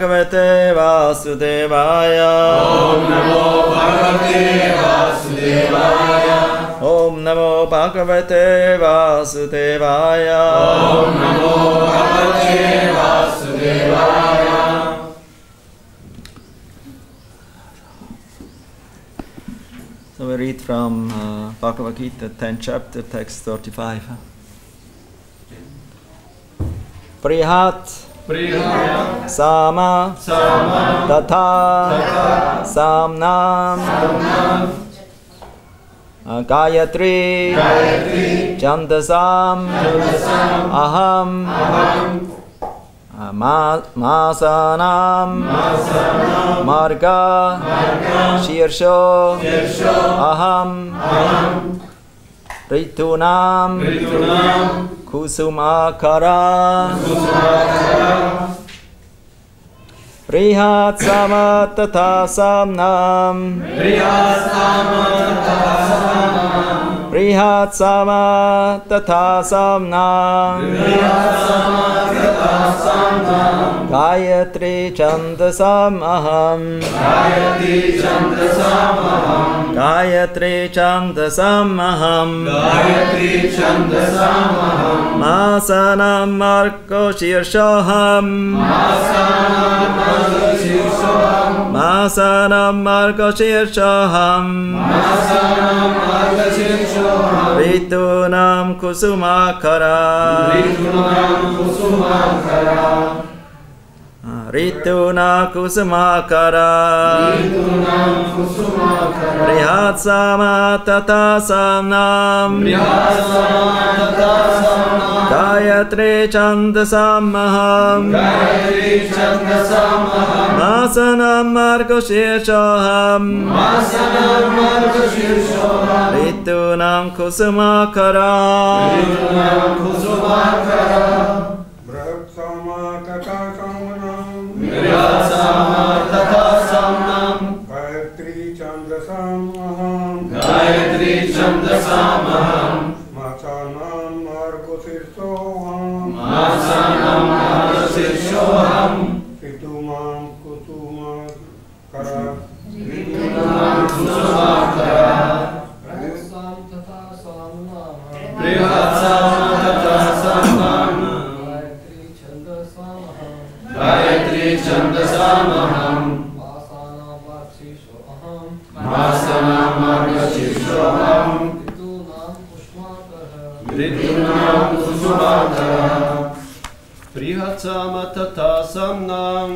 Bhagavate Vasudevaya. Om Namo Bhagavate Vasudevaya. Om Namo Bhagavate Vasudevaya. Om Namo Bhagavate Vasudevaya. So we read from Bhagavad Gita, 10th chapter, text 35. Prihat Sama Tatha Samnam Gayatri Chandasam Aham Masanam Marga Shirsho Aham Ritunam Kusumakara Prihat Sama Tatha Samnam Prihat Sama Tatha Samnam Gayatri Chandasam Aham Gayatri Chandasam Aham Masanam Margo Shirshoham Masanam Margo Shirshoham Ritunam Kusumakara Rituna Kusumakara Prihat Sama Tatha Samnam Gayatri Chandasam Aham Masanam Margo Shirshoham Ritunam Kusumakara Gayatri Chandasam Aham Gayatri Chandasam Aham Masanam Margo Shirshoham Masanam Margo Shirshoham Ritunam Kusumakara Ritunam Kusumakara Priyasam Tatha Samnam Priyasam Tatha Samnam Gayatri Chandasam Aham Gayatri Chandasam Aham Masana Margshisho Aham Masanam Margo Shirshoham Ritunam Kusumakara Ritunam Kusumakara Prihatsama Tatha Samnam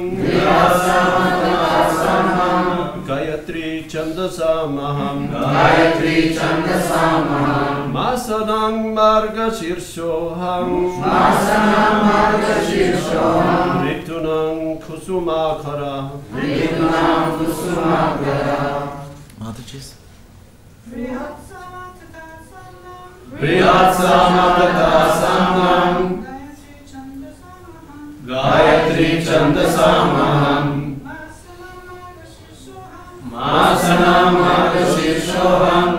Gayatri Chandasam Aham Gayatri Chandasam Aham Masanam Marga Shirshoham Masanam Marga Shirshoham Ritunam Kusumakara Ritunam Kusumakara Mataji's. Prihatsama Tatha Samnam Gayatri Chandasam Aham Masanam Marga Shirshoham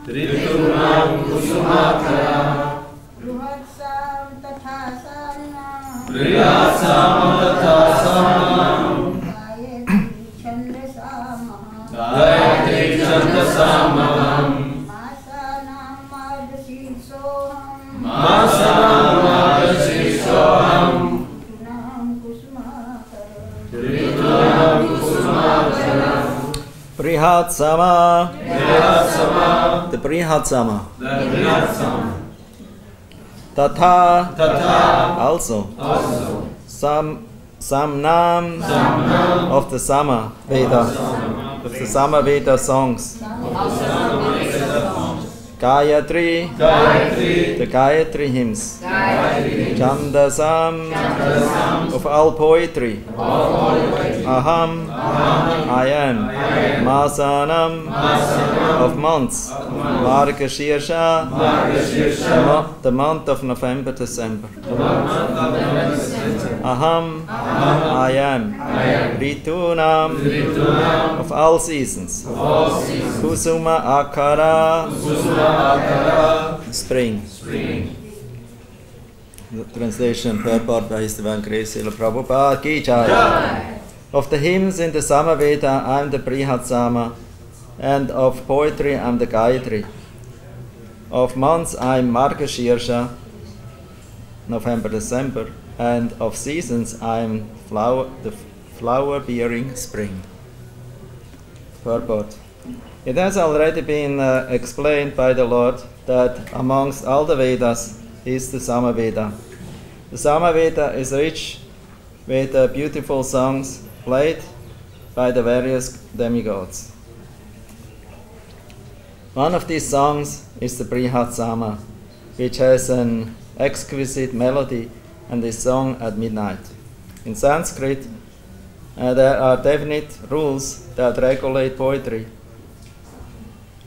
Ritunam Kusumakara Prihatsam Tatha Samnam Prihatsama Tatha Samnam Gayatri Chandasam Aham Gayatri Chandasam Aham Masanam Margashirshoham Masanam Marga Shirshoham Ritunam Kusumakara Ritunam Kusumakara Prihat Sama. Prihatsama The Prihat Sama. Prihatsama Tatha. Tatha Also. Samnam. Of the Sama Veda. Of the Sama Veda songs. Gayatri. The Gayatri hymns. Chandasam. Of all poetry. Aham. I am. Masanam. Of months. Margashirsha. The month of November, December. Aham. I am. Ritunam. Of all seasons. Kusuma Akara. Spring. The translation purport by His Divine Grace Srila Prabhupada Ki Jai. Of the hymns in the Samaveda, I am the Brihat Sama, and of poetry I am the Gayatri. Of months I am Margashirsha, November, December, and of seasons I am the flower-bearing spring. Purport. It has already been explained by the Lord that amongst all the Vedas is the Samaveda. The Samaveda is rich with beautiful songs played by the various demigods. One of these songs is the Brihat Sama, which has an exquisite melody and is sung at midnight. In Sanskrit, there are definite rules that regulate poetry.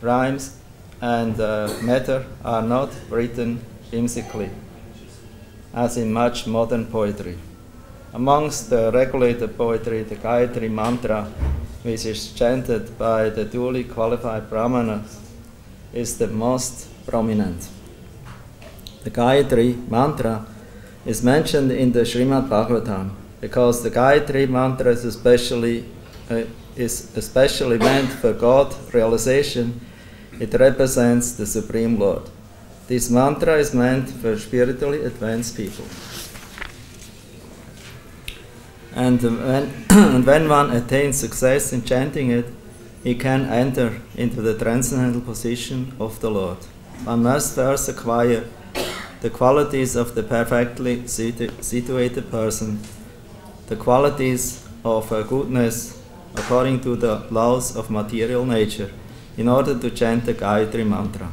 Rhymes and meter are not written whimsically, as in much modern poetry. Amongst the regulated poetry, the Gayatri mantra, which is chanted by the duly qualified brahmanas, is the most prominent. The Gayatri mantra is mentioned in the Srimad Bhagavatam because the Gayatri mantra is especially meant for God realization. It represents the Supreme Lord. This mantra is meant for spiritually advanced people. And when one attains success in chanting it, he can enter into the transcendental position of the Lord. One must first acquire the qualities of the perfectly situated person, the qualities of goodness according to the laws of material nature, in order to chant the Gayatri mantra.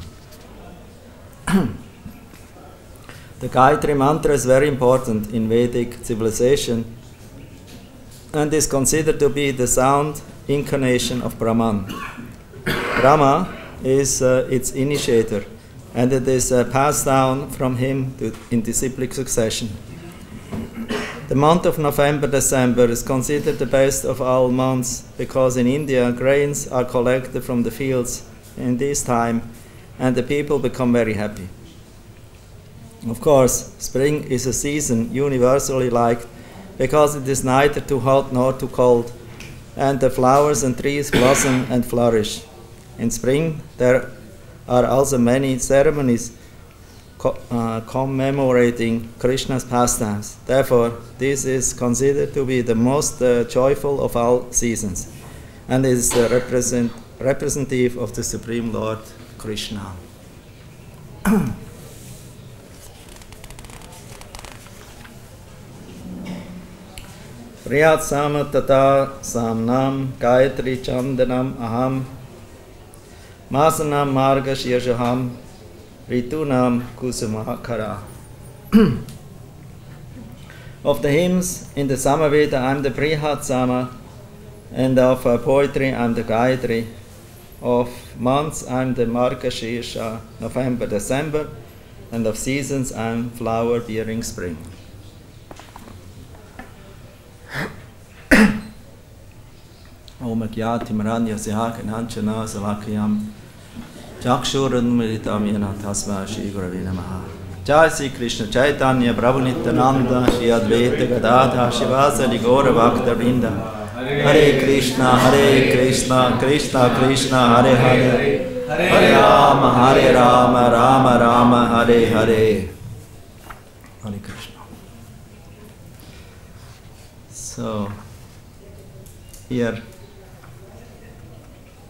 The Gayatri mantra is very important in Vedic civilization and is considered to be the sound incarnation of Brahman. Brahma is its initiator, and it is passed down from him in disciplic succession. The month of November-December is considered the best of all months because in India grains are collected from the fields in this time and the people become very happy. Of course, spring is a season universally liked because it is neither too hot nor too cold, and the flowers and trees blossom and flourish. In spring there are also many ceremonies commemorating Krishna's pastimes. Therefore, this is considered to be the most joyful of all seasons, and is representative of the Supreme Lord Krishna. Priyat Samatata Samnam Gayatri Chandanam Aham Masanam Marga Shirshaham Ritunam Kusumakara. Of the hymns in the Samaveda, I am the Brihat Sama, and of poetry I am the Gayatri. Of months I am the Margashirsha, November, December, and of seasons I am flower-bearing spring. Om Agyati Maranya Sihak Nanchana Salakayam Chakshuran Miritamina Tasma Shri Gurave Namaha. Jai Sri Krishna Chaitanya Prabhu Nityananda Shri Advaita Gadadha Shivasadi Gaura Bhakta Vrinda. Hare Krishna Krishna Krishna Hare Hare Hare Rama Rama Rama Hare Hare. Hare Krishna. So here,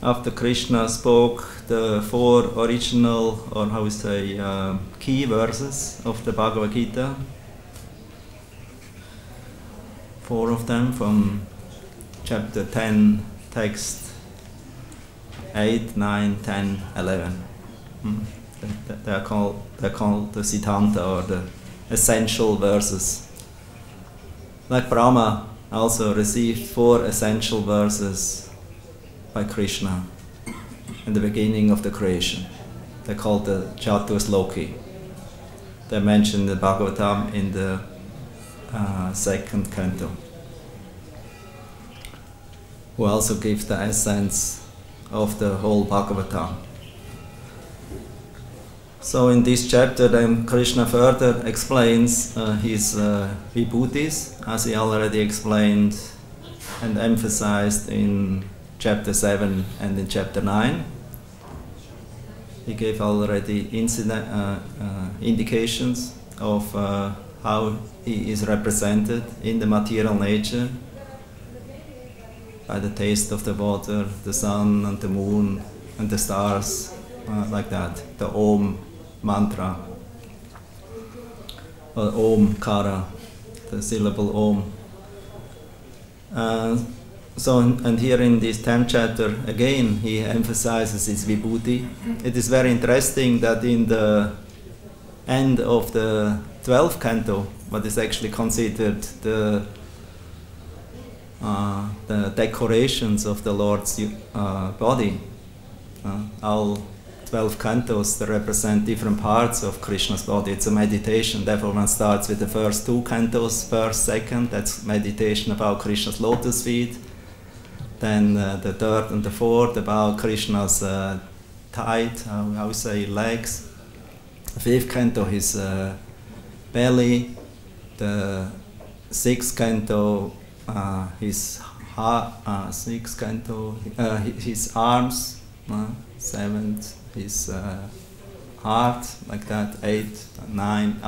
after Krishna spoke the four original, or how we say, key verses of the Bhagavad Gita, four of them from chapter 10, text 8, 9, 10, 11. They're called the Siddhanta, or the essential verses. Like Brahma also received four essential verses by Krishna in the beginning of the creation. They're called the Chatusloki. They're mentioned in the Bhagavatam in the second canto, who also gives the essence of the whole Bhagavatam. So in this chapter then Krishna further explains his vibhutis, as he already explained and emphasized in chapter 7 and in chapter 9. He gave already indications of how he is represented in the material nature by the taste of the water, the sun and the moon and the stars, like that, the Om mantra, or Om Kara, the syllable Om. And here in this 10th chapter, again, he emphasizes his vibhuti. It is very interesting that in the end of the 12th canto, what is actually considered the decorations of the Lord's body, all 12 cantos, they represent different parts of Krishna's body. It's a meditation, therefore one starts with the first 2 cantos, first, second, that's meditation about Krishna's lotus feet. Then the 3rd and the 4th about Krishna's tight, how we say, legs. The 5th canto, his belly. The 6th canto, his 6th canto, his arms. 7th, his heart, like that. 8th, 9,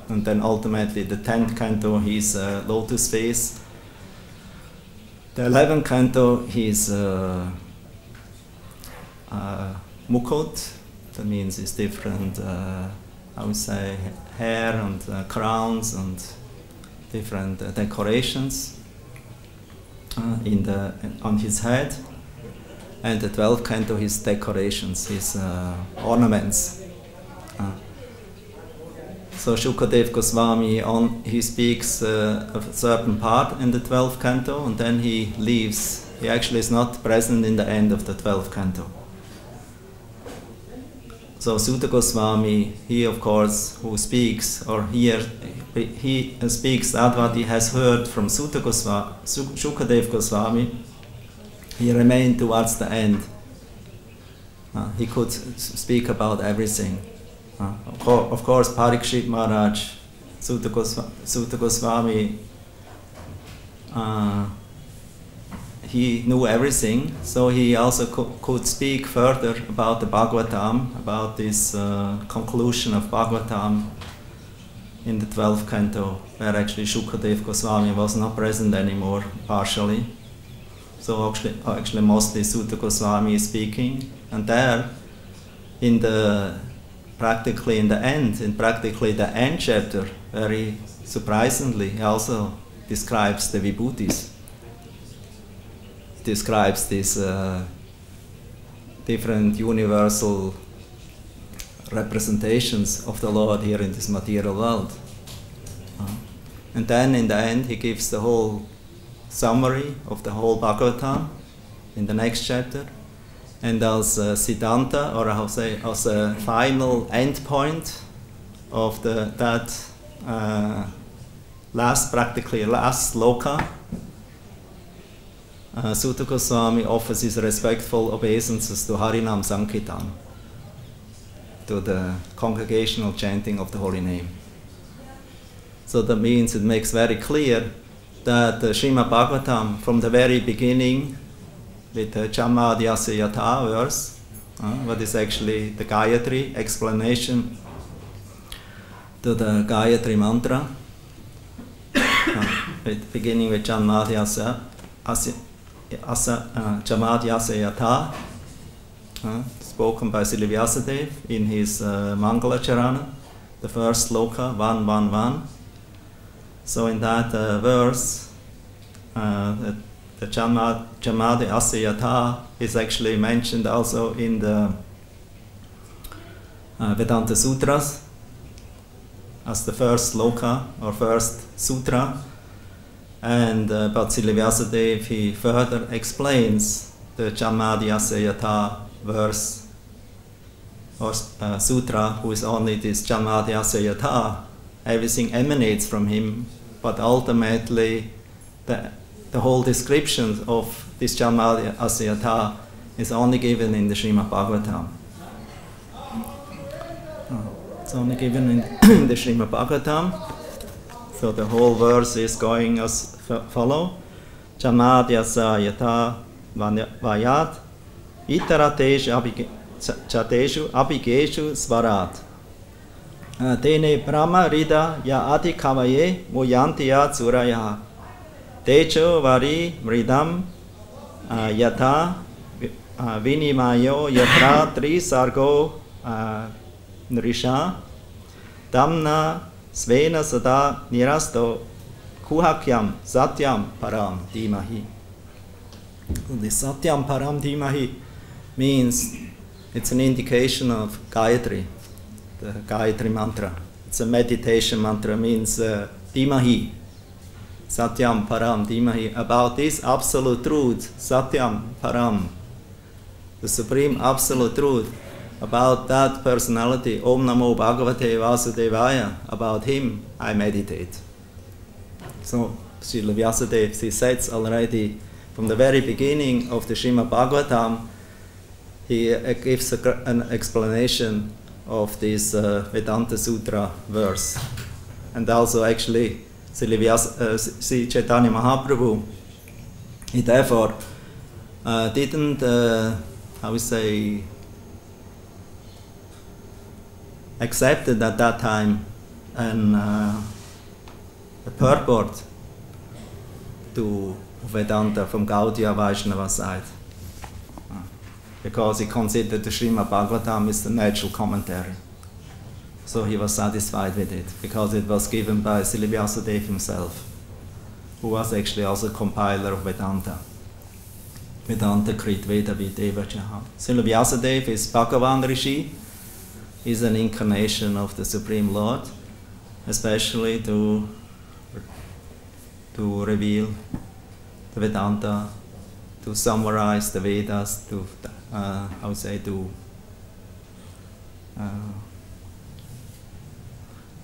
and then ultimately the 10th canto, his lotus face. The 11th canto, his mukut, that means his different, I would say, hair and crowns and different decorations on his head. And the 12th canto, his decorations, his ornaments. So Shukadev Goswami, he speaks of a certain part in the 12th canto, and then he leaves. He actually is not present in the end of the 12th canto. So Suta Goswami, he of course, who speaks, or he speaks that what he has heard from Suta Goswami, Shukadev Goswami, he remained towards the end. He could speak about everything. Of course, Parikshit Maharaj, Suta Goswami, he knew everything, so he also could speak further about the Bhagavatam, about this conclusion of Bhagavatam in the 12th canto, where actually Shukadev Goswami was not present anymore, partially. So actually mostly Suta Goswami is speaking, and there, practically the end chapter, very surprisingly, he also describes the vibhutis. Describes these different universal representations of the Lord here in this material world. And then in the end he gives the whole summary of the whole Bhagavatam in the next chapter, and as Siddhanta, or how say, as a final end point of that last sloka, Suta Goswami offers his respectful obeisances to Harinam Sankirtan, to the congregational chanting of the holy name. So that means it makes very clear that the Srimad Bhagavatam, from the very beginning, with the Chamadhyasya Yatha verse, what is actually the Gayatri explanation to the Gayatri mantra, beginning with Chamadhyasya Yatha, spoken by Srila Vyasadeva in his Mangala Charana, the first sloka, 111. So in that verse, the Chamadi Asayatha is actually mentioned also in the Vedanta Sutras as the first sloka or first sutra. And but Srila Vyasadeva, he further explains the Chamadi Asayatha verse or sutra, who is only this Chamadi Asayatha. Everything emanates from him, but ultimately the whole description of this Chamadi Asayatha is only given in the Srimad Bhagavatam. It's only given in the Srimad Bhagavatam. So the whole verse is going as follow. Chamadyasa yata vayat itarateshu chateshu abigeshu svarat. Tene brahma rida ya adi kavaye muyanti ya tsuraya. Techo vari mridam yata vinimayo yatra tri sargo nrisha damna svena sada nirasto kuhakyam satyam param dhimahi. The satyam param dhimahi means it's an indication of Gayatri, the Gayatri mantra. It's a meditation mantra, means dhimahi, satyam param dhimahi, about this absolute truth, satyam param, the supreme absolute truth, about that personality, Om Namo Bhagavate Vasudevaya, about him I meditate. So Srila Vyasadeva, he says already from the very beginning of the Srimad Bhagavatam, he gives an explanation of this Vedanta Sutra verse. And also actually Sri Chaitanya Mahaprabhu, he therefore didn't, accepted at that time a purport to Vedanta from Gaudiya Vaishnava side, because he considered the Srimad Bhagavatam is the natural commentary. So he was satisfied with it, because it was given by Srila Vyasadeva himself, who was actually also compiler of Vedanta. Vedanta Krit Veda Videva Jaha. Srila Vyasadeva is Bhagavan Rishi, is an incarnation of the Supreme Lord, especially to reveal the Vedanta, to summarize the Vedas, to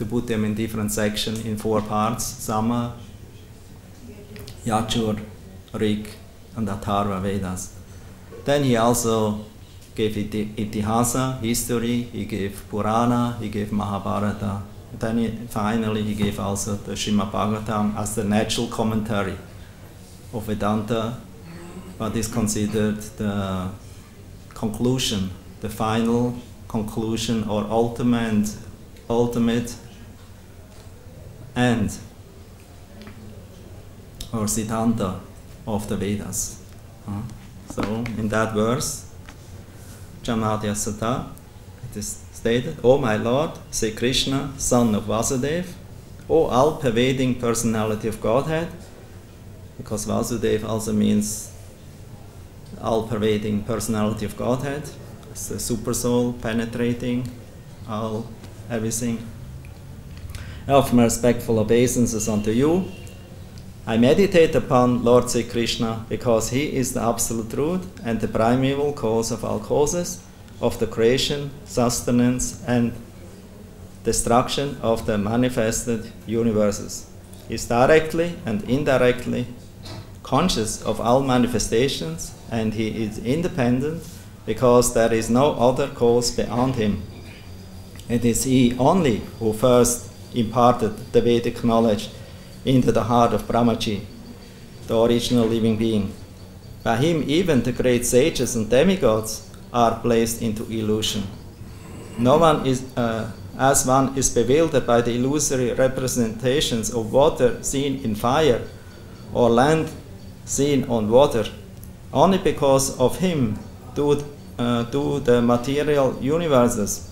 put them in different sections in 4 parts: Sama, Yajur, Rig, and Atharva Vedas. Then he also gave Itihasa, history, he gave Purana, he gave Mahabharata. Then finally he gave also the Srimad Bhagavatam as the natural commentary of Vedanta, but is considered the conclusion, the final conclusion or ultimate end or Siddhanta of the Vedas. So in that verse, Jamadya Sata, it is stated, O my Lord, Sri Krishna, son of Vasudeva, O all-pervading personality of Godhead, because Vasudeva also means all-pervading personality of Godhead, it's the super soul penetrating everything. I offer my respectful obeisances unto you. I meditate upon Lord Sri Krishna because he is the absolute truth and the primeval cause of all causes, of the creation, sustenance, and destruction of the manifested universes. He is directly and indirectly conscious of all manifestations, and he is independent because there is no other cause beyond him. It is he only who first imparted the Vedic knowledge into the heart of Brahmaji, the original living being. By him even the great sages and demigods are placed into illusion. No one is, as one is bewildered by the illusory representations of water seen in fire, or land seen on water, only because of him do the material universes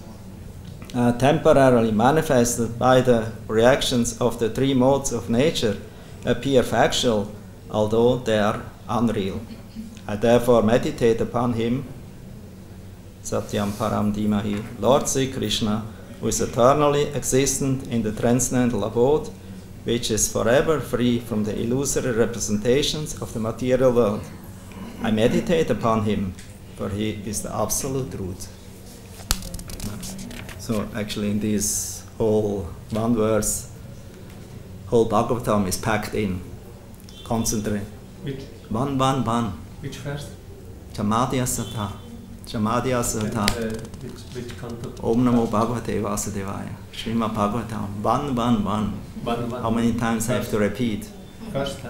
temporarily manifested by the reactions of the 3 modes of nature appear factual, although they are unreal. I therefore meditate upon him, Satyam Param Dhimahi, Lord Sri Krishna, who is eternally existent in the transcendental abode, which is forever free from the illusory representations of the material world. I meditate upon him, for he is the absolute truth. So actually in this whole one verse, whole Bhagavatam is packed in. Concentrate. Which? One. Which verse? Jamadya Sata. Jamadya Sutta. Which canto? Om Namo Bhagavate Vasudevaya. Srimad Bhagavatam. One. How many times I have to repeat?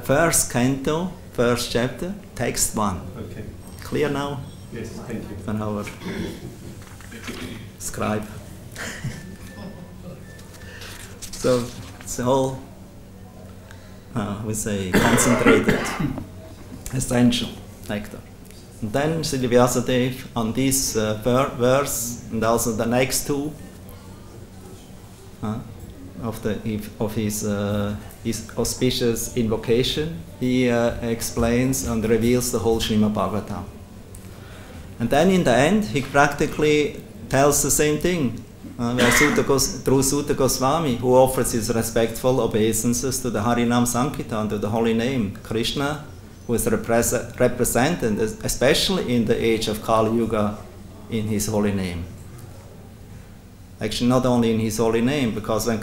First canto, first chapter, text 1. Okay. Clear now? Yes, thank you. From our scribe. So it's all, we say, concentrated, essential nectar. And then Srila Vyasadeva on this verse and also the next two of his auspicious invocation, he explains and reveals the whole Srimad Bhagavatam. And then in the end, he practically tells the same thing. Through Suta Goswami, who offers his respectful obeisances to the Harinam Sankirtan, to the holy name, Krishna, who is represented, especially in the age of Kali Yuga, in his holy name. Actually, not only in his holy name, because when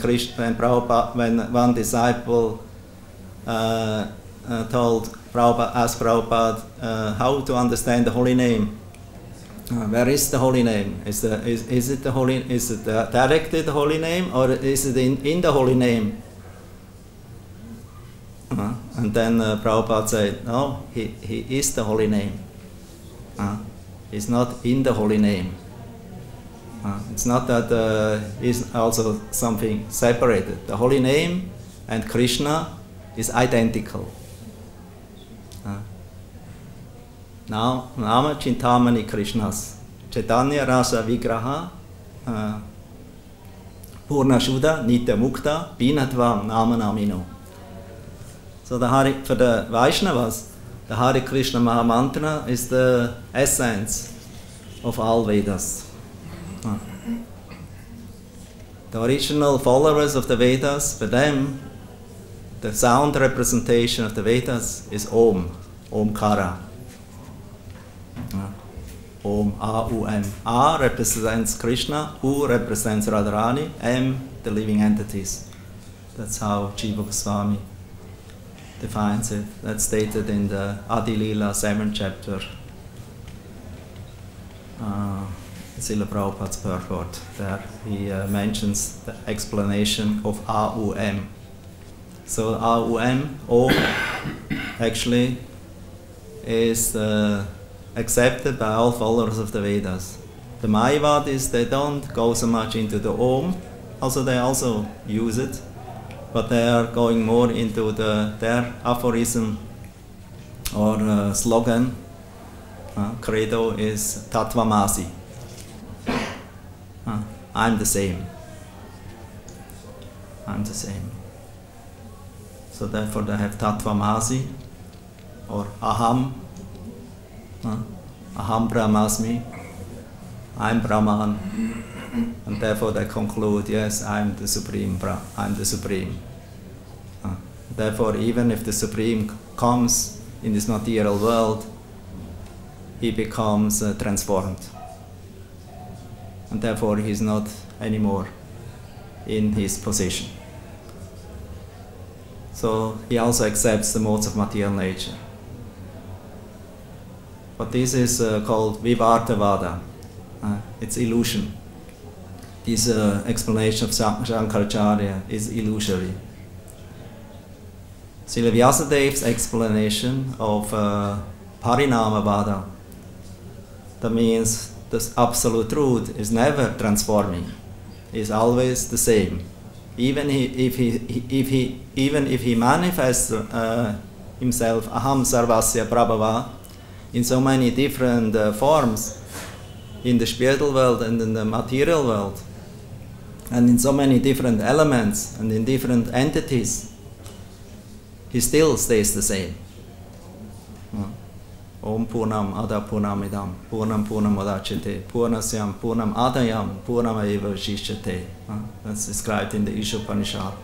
one disciple asked Prabhupada how to understand the holy name, where is the holy name? Is it directly the holy name, or is it in the holy name? And then Prabhupada said, no, he is the holy name. He's not in the holy name. It's not that he's also something separated. The holy name and Krishna is identical. Now, Nama Chintamani Krishnas, Chaitanya Rasa Vigraha, Purna Shuddha, Nitya Mukta, Binatvam Nama Namino. So for the Vaishnavas, the Hare Krishna Mahamantra is the essence of all Vedas. The original followers of the Vedas, for them, the sound representation of the Vedas is Om, Omkara. Om, A-U-M. A represents Krishna, U represents Radharani, M, the living entities. That's how Jiva Goswami defines it. That's stated in the Adi Lila 7th chapter. Srila Prabhupada's purport. There he mentions the explanation of A-U-M. So A-U-M, Om, actually is accepted by all followers of the Vedas. The Mayavadis, they don't go so much into the Om, also they also use it, but they are going more into their aphorism or slogan. Credo is Tattvamasi. I'm the same. I'm the same. So therefore they have Tattvamasi or Aham. Aham Brahmasmi. I'm Brahman. And therefore they conclude, yes, I'm the Supreme. I'm the Supreme. Therefore, even if the Supreme comes in this material world, he becomes transformed. And therefore he is not anymore in his position. So he also accepts the modes of material nature. But this is called Vivartavada. It's illusion. This explanation of Shankaracharya is illusory. Srila Vyasadeva's explanation of Parinamavada, that means the absolute truth is never transforming, is always the same. Even if he manifests himself, Aham Sarvasya Prabhava, in so many different forms, in the spiritual world and in the material world, and in so many different elements and in different entities, he still stays the same. Om Purnam Ada Purnamidam, Purnam Purnam Adachete, Purnasyam Purnam Adayam, Purnamaiva Shishyate. That's described in the Ishopanishad,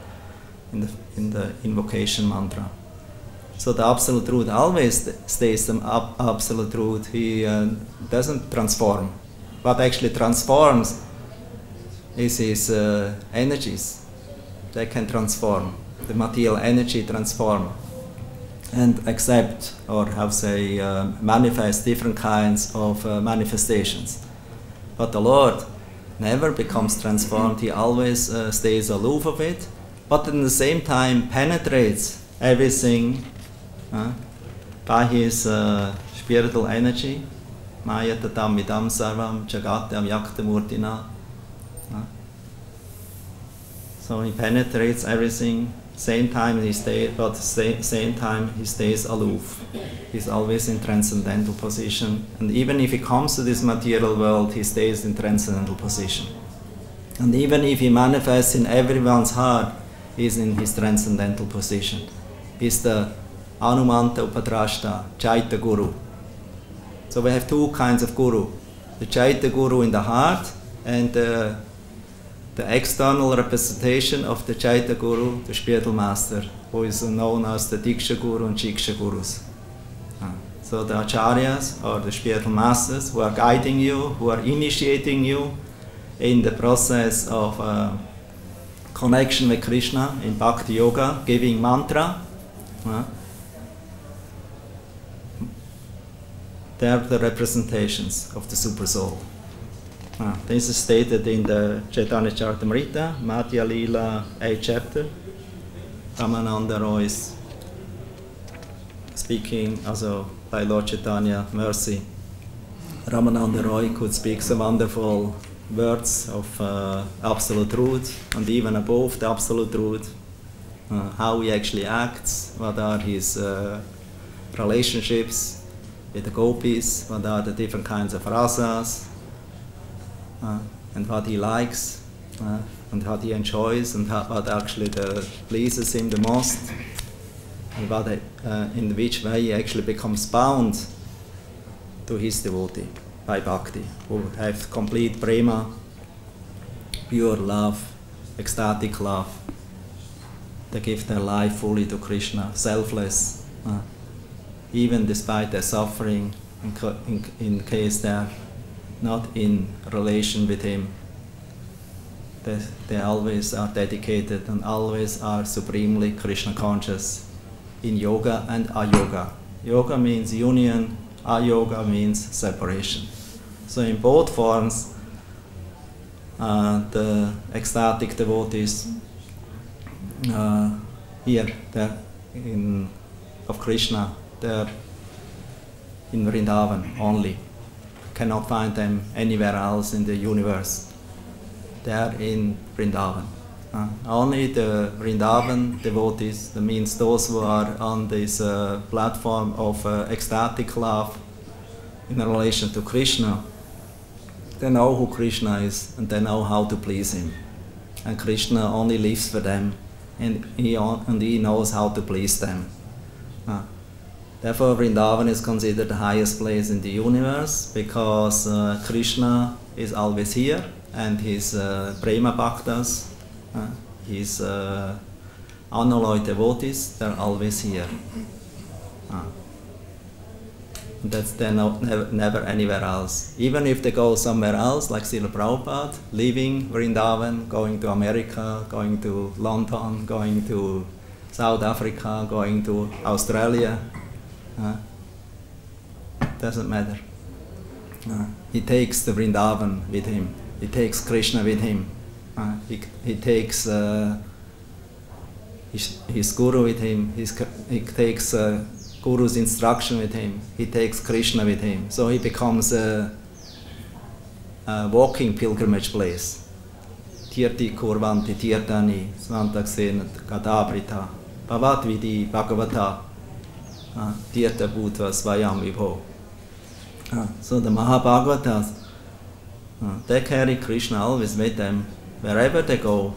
in the invocation mantra. So the absolute truth always stays the absolute truth. He doesn't transform. What actually transforms is his energies. They can transform. The material energy transform. and accept, or manifest different kinds of manifestations. But the Lord never becomes transformed. He always stays aloof of it, but at the same time penetrates everything by his spiritual energy. Mayatatam idam sarvam jagatam yaktamurtina. So he penetrates everything. Same time he stays aloof. He's always in transcendental position, and even if he comes to this material world, he stays in transcendental position. And even if he manifests in everyone's heart, he's in his transcendental position. He's the Anumanta Upadrashta, Chaita Guru. So we have two kinds of Guru: the Chaita Guru in the heart, and the external representation of the Chaita Guru, the spiritual master, who is known as the Diksha Guru and Shiksha Gurus. So the Acharyas, or the spiritual masters, who are guiding you, who are initiating you in the process of connection with Krishna in Bhakti Yoga, giving mantra. They are the representations of the Super Soul. This is stated in the Chaitanya Charitamrita, Madhya Lila 8th chapter. Ramananda Roy is speaking also by Lord Chaitanya, mercy. Ramananda Roy could speak some wonderful words of absolute truth, and even above the absolute truth, how he actually acts, what are his relationships with the gopis, what are the different kinds of rasas, and what he likes, and what he enjoys, and what actually pleases him the most, and what in which way he actually becomes bound to his devotee by bhakti, who have complete prema, pure love, ecstatic love. They give their life fully to Krishna, selfless, even despite their suffering, in case they are not in relation with him. They always are dedicated and always are supremely Krishna conscious in yoga and ayoga. Yoga means union, ayoga means separation. So in both forms, the ecstatic devotees here of Krishna, they're in Vrindavan only. Cannot find them anywhere else in the universe. They are in Vrindavan. Only the Vrindavan devotees, that means those who are on this platform of ecstatic love in relation to Krishna, they know who Krishna is and they know how to please him. And Krishna only lives for them, and he knows how to please them. Therefore, Vrindavan is considered the highest place in the universe, because Krishna is always here, and his prema bhaktas, his unalloyed devotees, they're always here. They're never anywhere else. Even if they go somewhere else, like Srila Prabhupada, leaving Vrindavan, going to America, going to London, going to South Africa, going to Australia, doesn't matter. He takes the Vrindavan with him. He takes Krishna with him. He takes his guru with him. He takes guru's instruction with him. He takes Krishna with him. So he becomes a walking pilgrimage place. Tirti kurvanti tirtani svantaksenat kadabrita bhavat vidi bhagavata tirta bhutva svayam vibho. So the Mahabhagavatas, they carry Krishna always with them. Wherever they go,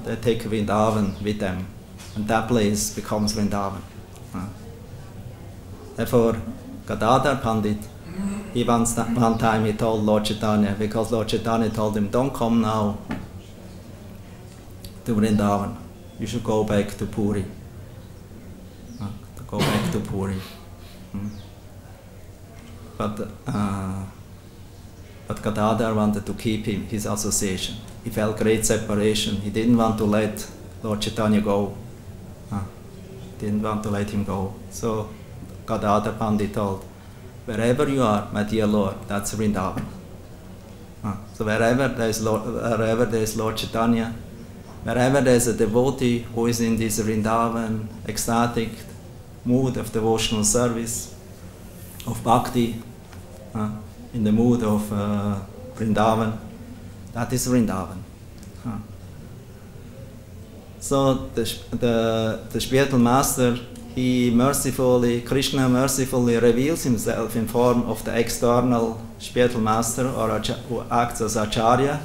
they take Vrindavan with them. And that place becomes Vrindavan. Therefore, Gadadhar Pandit, one time he told Lord Chaitanya, because Lord Chaitanya told him, don't come now to Vrindavan. You should go back to Puri. Go back to Puri. But Gadadhar wanted to keep his association. He felt great separation. He didn't want to let Lord Chaitanya go. didn't want to let him go. So Gadadhar Pandit told, wherever you are, my dear Lord, that's Vrindavan. So wherever there is Lord Chaitanya, wherever there is a devotee who is in this Vrindavan, ecstatic mood of devotional service, of bhakti, in the mood of Vrindavan, that is Vrindavan. So the spiritual master, Krishna mercifully reveals himself in form of the external spiritual master, or who acts as acharya,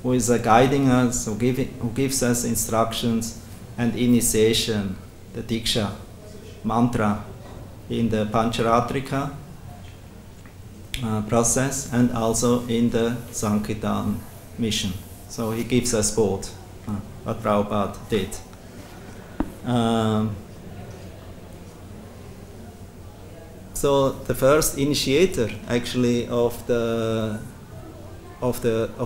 who is guiding us, who gives us instructions and initiation, the diksha, mantra, in the Pancharatrika process, and also in the Sankirtan mission. So he gives us both, what Prabhupada did. So the first initiator, actually, of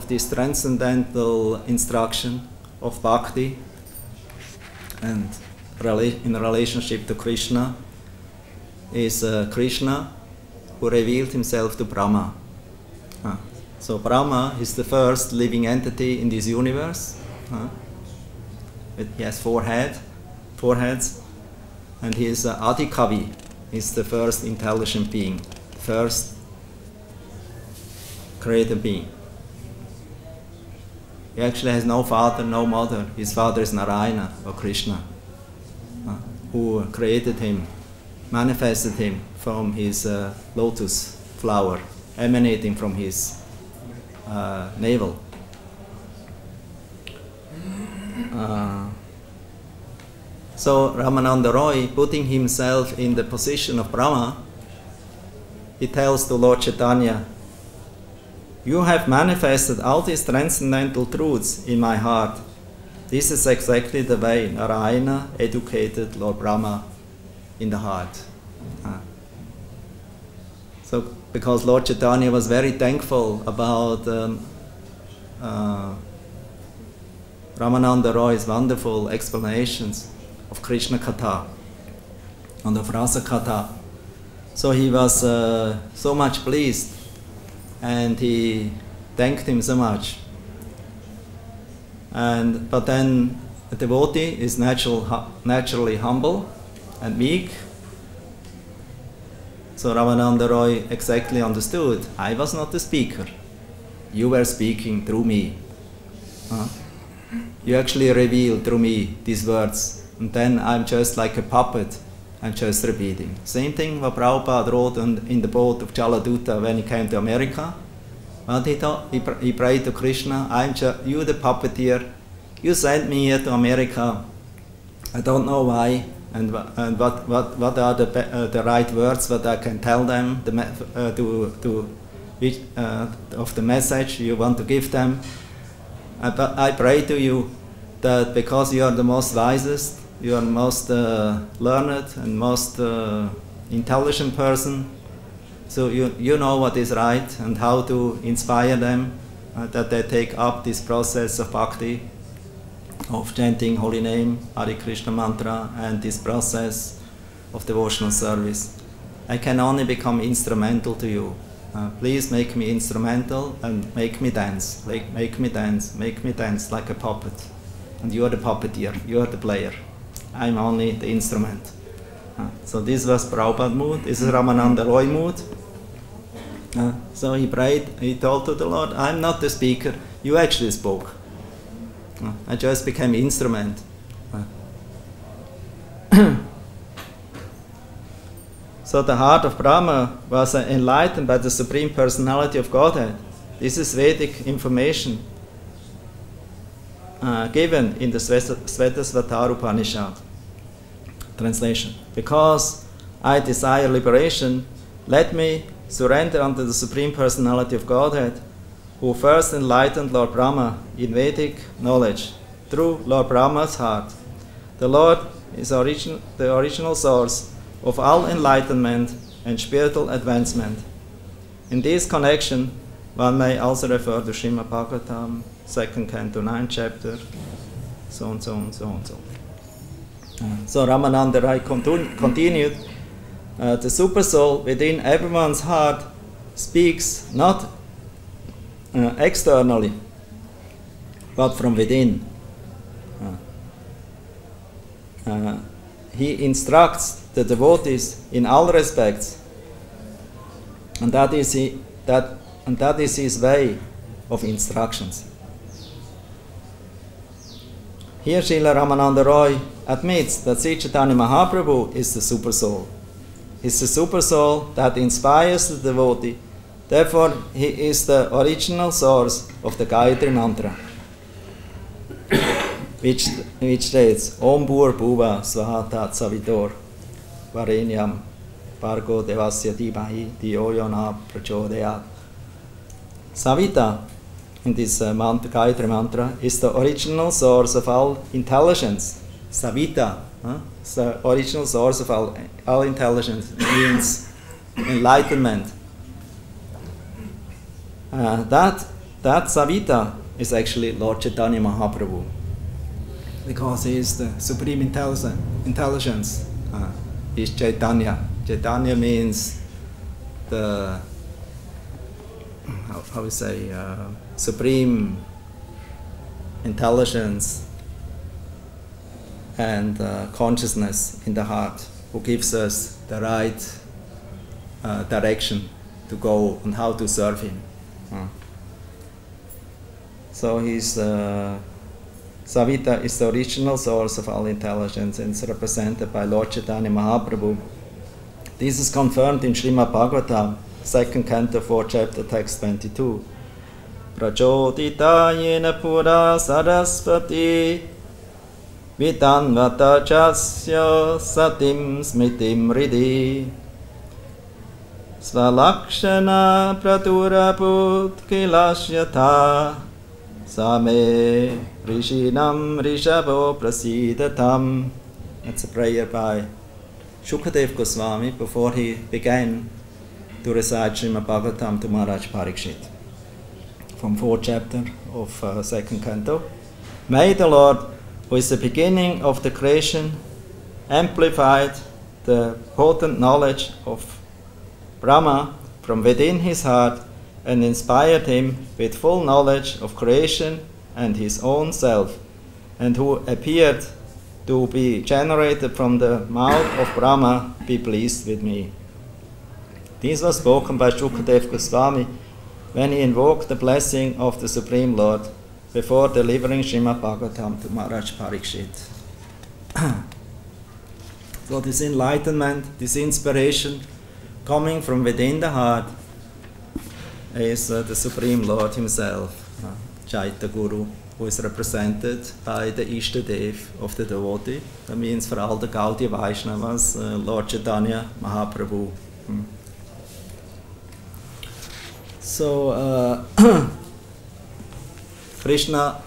this transcendental instruction of bhakti and in relationship to Krishna is Krishna, who revealed himself to Brahma. So Brahma is the first living entity in this universe. He has four heads, and he is Adikavi. Is the first intelligent being, the first created being. He actually has no father, no mother. His father is Narayana, or Krishna, who created him, manifested him from his lotus flower emanating from his navel. So Ramananda Roy, putting himself in the position of Brahma, he tells to Lord Chaitanya, you have manifested all these transcendental truths in my heart. This is exactly the way Narayana educated Lord Brahma in the heart. So because Lord Chaitanya was very thankful about Ramananda Roy's wonderful explanations of Krishna Katha and of Rasa Katha. So he was so much pleased, and he thanked him so much. But then a devotee is naturally humble and meek. So Ramananda Roy exactly understood, I was not the speaker. You were speaking through me. You actually revealed through me these words. And then I'm just like a puppet, I'm just repeating. Same thing what Prabhupada wrote in the boat of Jaladuta when he came to America. What he thought, he prayed to Krishna, you the puppeteer, you sent me here to America. I don't know why, and what are the right words that I can tell them of the message you want to give them. But I pray to you that because you are the most wisest, you are the most learned and most intelligent person, so you know what is right and how to inspire them, that they take up this process of bhakti, of chanting holy name, Hare Krishna mantra, and this process of devotional service. I can only become instrumental to you. Please make me instrumental and make me dance, make me dance like a puppet. And you are the puppeteer, you are the player. I'm only the instrument. So this was Prabhupada mood, this is Ramananda Roy mood. So he prayed, he told to the Lord, I'm not the speaker, you actually spoke. I just became instrument. So the heart of Brahma was enlightened by the Supreme Personality of Godhead. This is Vedic information given in the Svetasvatara Upanishad. Translation. Because I desire liberation, let me surrender unto the Supreme Personality of Godhead, who first enlightened Lord Brahma in Vedic knowledge through Lord Brahma's heart. The Lord is the original source of all enlightenment and spiritual advancement. In this connection, one may also refer to Srimad Bhagavatam, 2nd Canto, 9th chapter, so on, so on, so on, so on. So Ramananda Rai continued, the super soul within everyone's heart speaks not externally, but from within. He instructs the devotees in all respects, and that is his way of instructions. Here Srila Ramananda Roy admits that Sri Chaitanya Mahaprabhu is the super soul. He's the super soul that inspires the devotee. Therefore, he is the original source of the Gayatri Mantra, which states Om Bhur Bhuva Svaha Tat Savitor Varenyam Bhargo Devasya Dhimahi Dhiyo Yo Na Prachodayat. Savita, in this Gayatri Mantra, is the original source of all intelligence. Savita is the original source of all intelligence. It means enlightenment. That Savita is actually Lord Chaitanya Mahaprabhu, because he is the supreme intelligence. He is Chaitanya. Chaitanya means the how we say supreme intelligence and consciousness in the heart, who gives us the right direction to go and how to serve him. So his Savita is the original source of all intelligence, and is represented by Lord Chaitanya Mahaprabhu. This is confirmed in Srimad Bhagavatam, 2nd Canto, 4th Chapter, text 22. Prachodita yena pura sarasvati vitanvata chasya satim smitim ridi svalakshana pratura putkilashyatha same rishinam rishabo prasidatam. That's a prayer by Shukadev Goswami before he began to recite Srimad Bhagavatam to Maharaj Parikshit, from 4th chapter of 2nd Canto. May the Lord, who is the beginning of the creation, amplified the potent knowledge of Brahma from within his heart and inspired him with full knowledge of creation and his own self, and who appeared to be generated from the mouth of Brahma, be pleased with me. This was spoken by Shukadev Goswami when he invoked the blessing of the Supreme Lord before delivering Srimad Bhagavatam to Maharaj Parikshit. So this enlightenment, this inspiration coming from within the heart is the Supreme Lord himself, Chaitya Guru, who is represented by the Ishtadev of the devotee. That means for all the Gaudiya Vaishnavas, Lord Chaitanya Mahaprabhu. So Krishna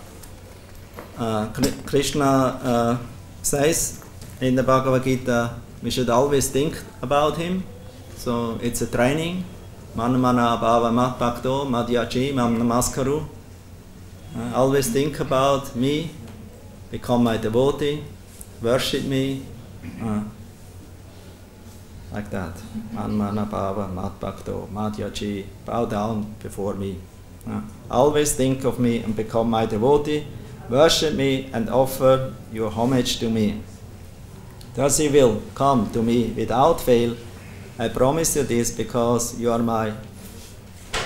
says in the Bhagavad Gita, we should always think about him. So it's a training. Manamana bhava mat bhakto madhyachi mam namaskaru. Always think about me, become my devotee, worship me, like that. Manmana bhava mat bhakto madhyachi, bow down before me. Always think of me and become my devotee, worship me and offer your homage to me. Thus he will come to me without fail. I promise you this because you are my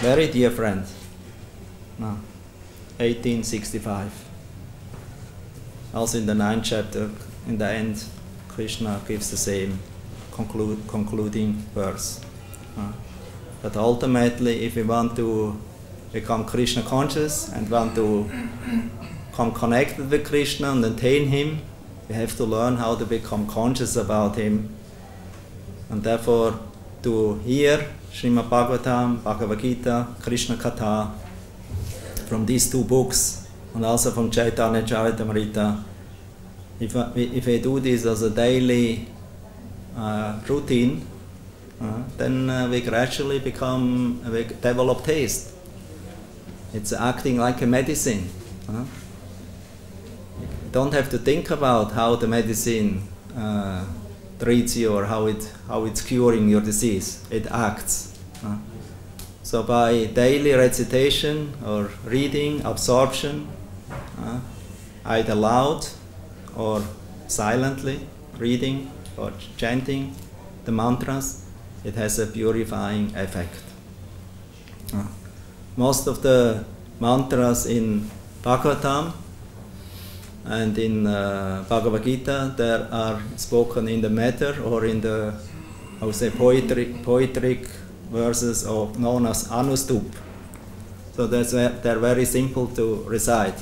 very dear friend. 1865. Also in the 9th chapter, in the end, Krishna gives the same concluding verse. But ultimately, if we want to become Krishna conscious and want to become connected with Krishna and attain him, we have to learn how to become conscious about him. And therefore, to hear Srimad Bhagavatam, Bhagavad Gita, Krishna Katha, from these two books, and also from Chaitanya Charitamrita, if we do this as a daily routine, then we gradually we develop taste. It's acting like a medicine. You don't have to think about how the medicine treats you or how it's curing your disease. It acts. So by daily recitation or reading, absorption, either loud or silently, reading or chanting the mantras, it has a purifying effect. Most of the mantras in Bhagavatam and in Bhagavad Gita, they are spoken in the meter or in the, I would say, poetic verses known as Anustup. So they're very simple to recite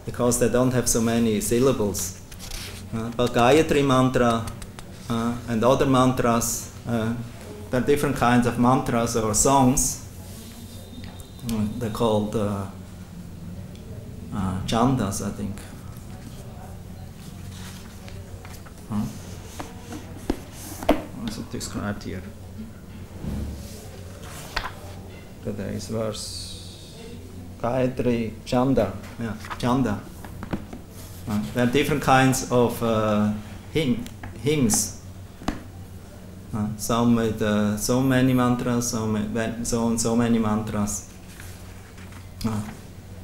because they don't have so many syllables. But Gayatri mantra and other mantras, there are different kinds of mantras or songs. They're called chandas, I think. What is it described here? Today's verse, Gayatri Chanda. Yeah, Chanda. There are different kinds of hymns. Some with so many mantras, so many mantras.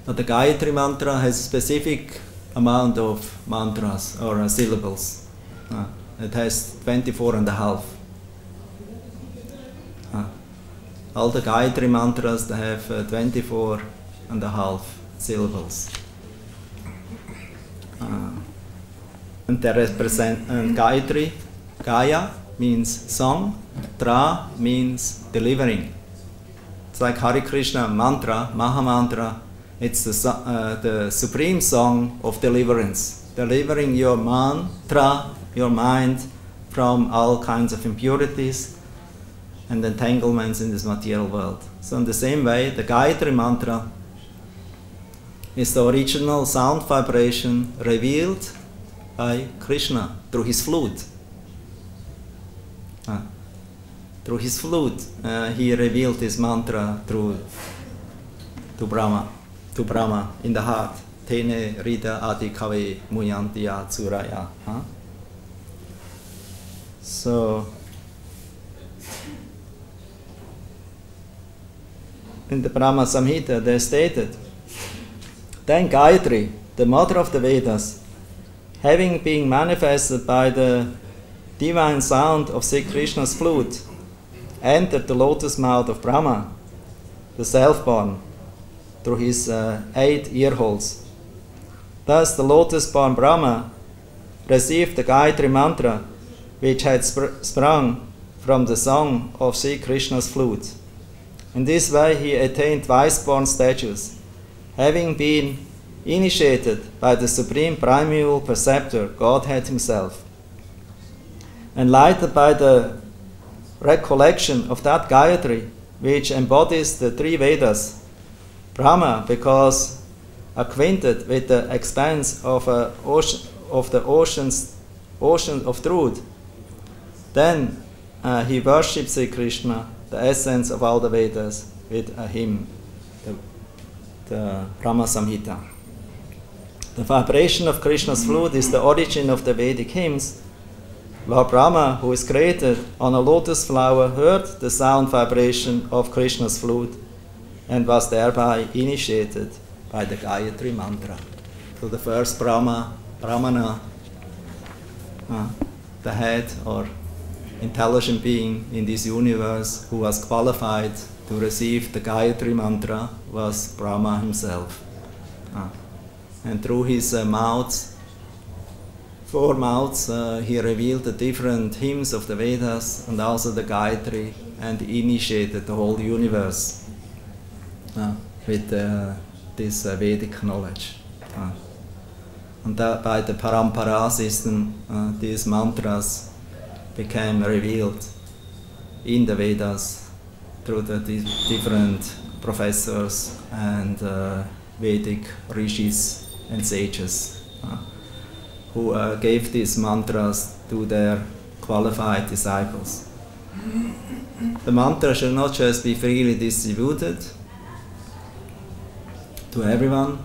But the Gayatri mantra has a specific amount of mantras or syllables. It has 24 and a half. All the Gayatri mantras, they have 24 and a half syllables. And they represent Gayatri. Gaya means song, Tra means delivering. It's like Hare Krishna mantra, Maha Mantra. It's the supreme song of deliverance, delivering your mantra, your mind, from all kinds of impurities and entanglements in this material world. So in the same way, the Gayatri mantra is the original sound vibration revealed by Krishna through his flute. Through his flute, he revealed his mantra to Brahma in the heart. Tene rida adi kave muyantiya tsuraya. So, in the Brahma Samhita, they stated, then Gayatri, the mother of the Vedas, having been manifested by the divine sound of Sri Krishna's flute, entered the lotus mouth of Brahma, the self-born, through his 8 ear holes. Thus the lotus-born Brahma received the Gayatri mantra, which had sprung from the song of Sri Krishna's flute. In this way he attained twice-born status, having been initiated by the supreme primeval perceptor, Godhead himself. Enlightened by the recollection of that Gayatri, which embodies the 3 Vedas, Brahma, because acquainted with the expanse of the ocean of truth, then he worships Sri Krishna, the essence of all the Vedas, with a hymn, the Brahma Samhita. The vibration of Krishna's flute is the origin of the Vedic hymns. Lord Brahma, who is created on a lotus flower, heard the sound vibration of Krishna's flute and was thereby initiated by the Gayatri mantra. So the first Brahmana, the head or intelligent being in this universe who was qualified to receive the Gayatri mantra, was Brahma himself. And through his mouths, 4 mouths, he revealed the different hymns of the Vedas and also the Gayatri, and initiated the whole universe with this Vedic knowledge. And that by the Parampara system, these mantras became revealed in the Vedas through the different professors and Vedic rishis and sages who gave these mantras to their qualified disciples. The mantra should not just be freely distributed to everyone,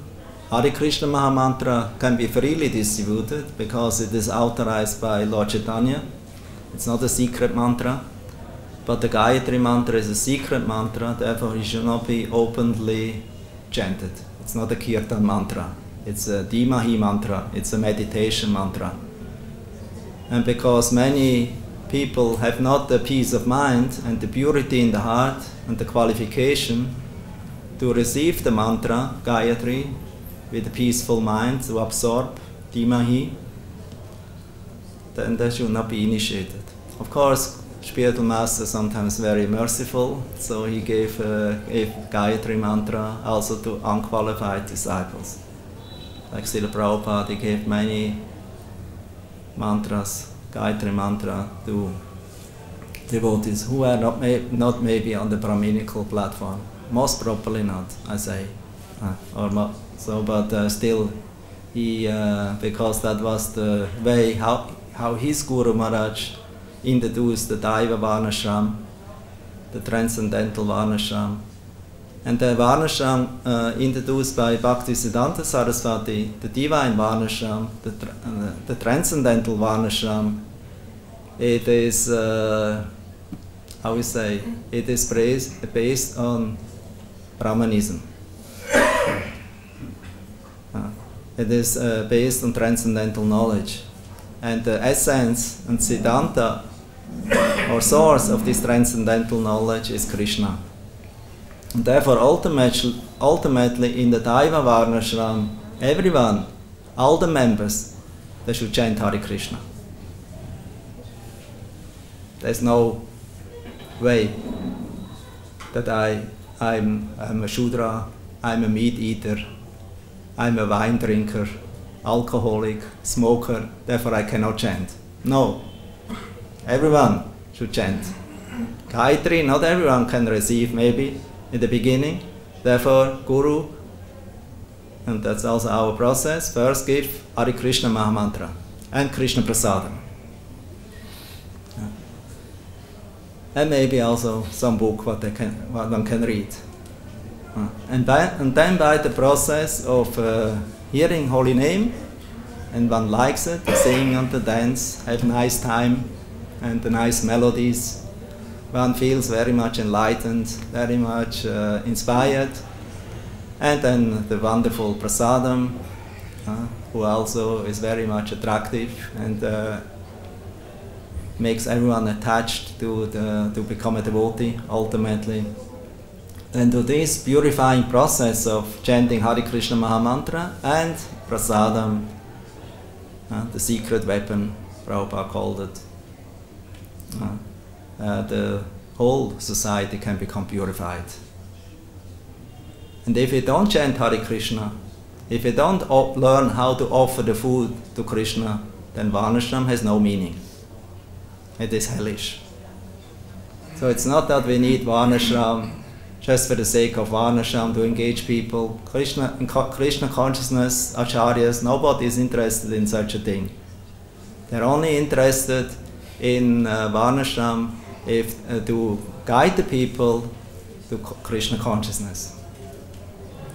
Hare Krishna Mahamantra can be freely distributed because it is authorized by Lord Chaitanya. It's not a secret mantra. But the Gayatri mantra is a secret mantra, therefore it should not be openly chanted. It's not a kirtan mantra. It's a Dhimahi mantra. It's a meditation mantra. And because many people have not the peace of mind and the purity in the heart and the qualification to receive the mantra, Gayatri, with a peaceful mind, to absorb Dhimahi, then they should not be initiated. Of course, spiritual master sometimes very merciful, so he gave Gayatri mantra also to unqualified disciples. Like Srila Prabhupada, he gave many mantras, Gayatri mantra, to devotees who are not maybe on the Brahminical platform. Most probably not, I say. But still, he because that was the way how his Guru Maharaj introduced the Daiva Varnashram, the transcendental Varnashram. And the Varnashram introduced by Bhaktisiddhanta Saraswati, the divine Varnashram, the transcendental Varnashram, it is, how we say, it is based on Brahmanism. It is based on transcendental knowledge. And the essence and Siddhanta, or source of this transcendental knowledge, is Krishna. And therefore, ultimately, in the Daiva Varnashram, everyone, all the members, they should chant Hare Krishna. There's no way that I'm a Shudra, I'm a meat eater, I'm a wine drinker, alcoholic, smoker, therefore I cannot chant. No. Everyone should chant. Gayatri, not everyone can receive maybe in the beginning. Therefore, Guru, and that's also our process, first give Hare Krishna Mahamantra and Krishna Prasadam. And maybe also some book what one can read. And then by the process of hearing holy name, and one likes it, sing and to dance, have nice time, and the nice melodies, one feels very much enlightened, very much inspired. And then the wonderful prasadam, who also is very much attractive and makes everyone attached to become a devotee ultimately. And to this purifying process of chanting Hare Krishna Mahamantra and prasadam, the secret weapon, Prabhupada called it, the whole society can become purified. And if you don't chant Hare Krishna, if you don't learn how to offer the food to Krishna, then Varnashram has no meaning. It is hellish. So it's not that we need Varnashram just for the sake of Varnashram to engage people. Krishna consciousness, acharyas, nobody is interested in such a thing. They're only interested in Varnashram to guide the people to Krishna consciousness.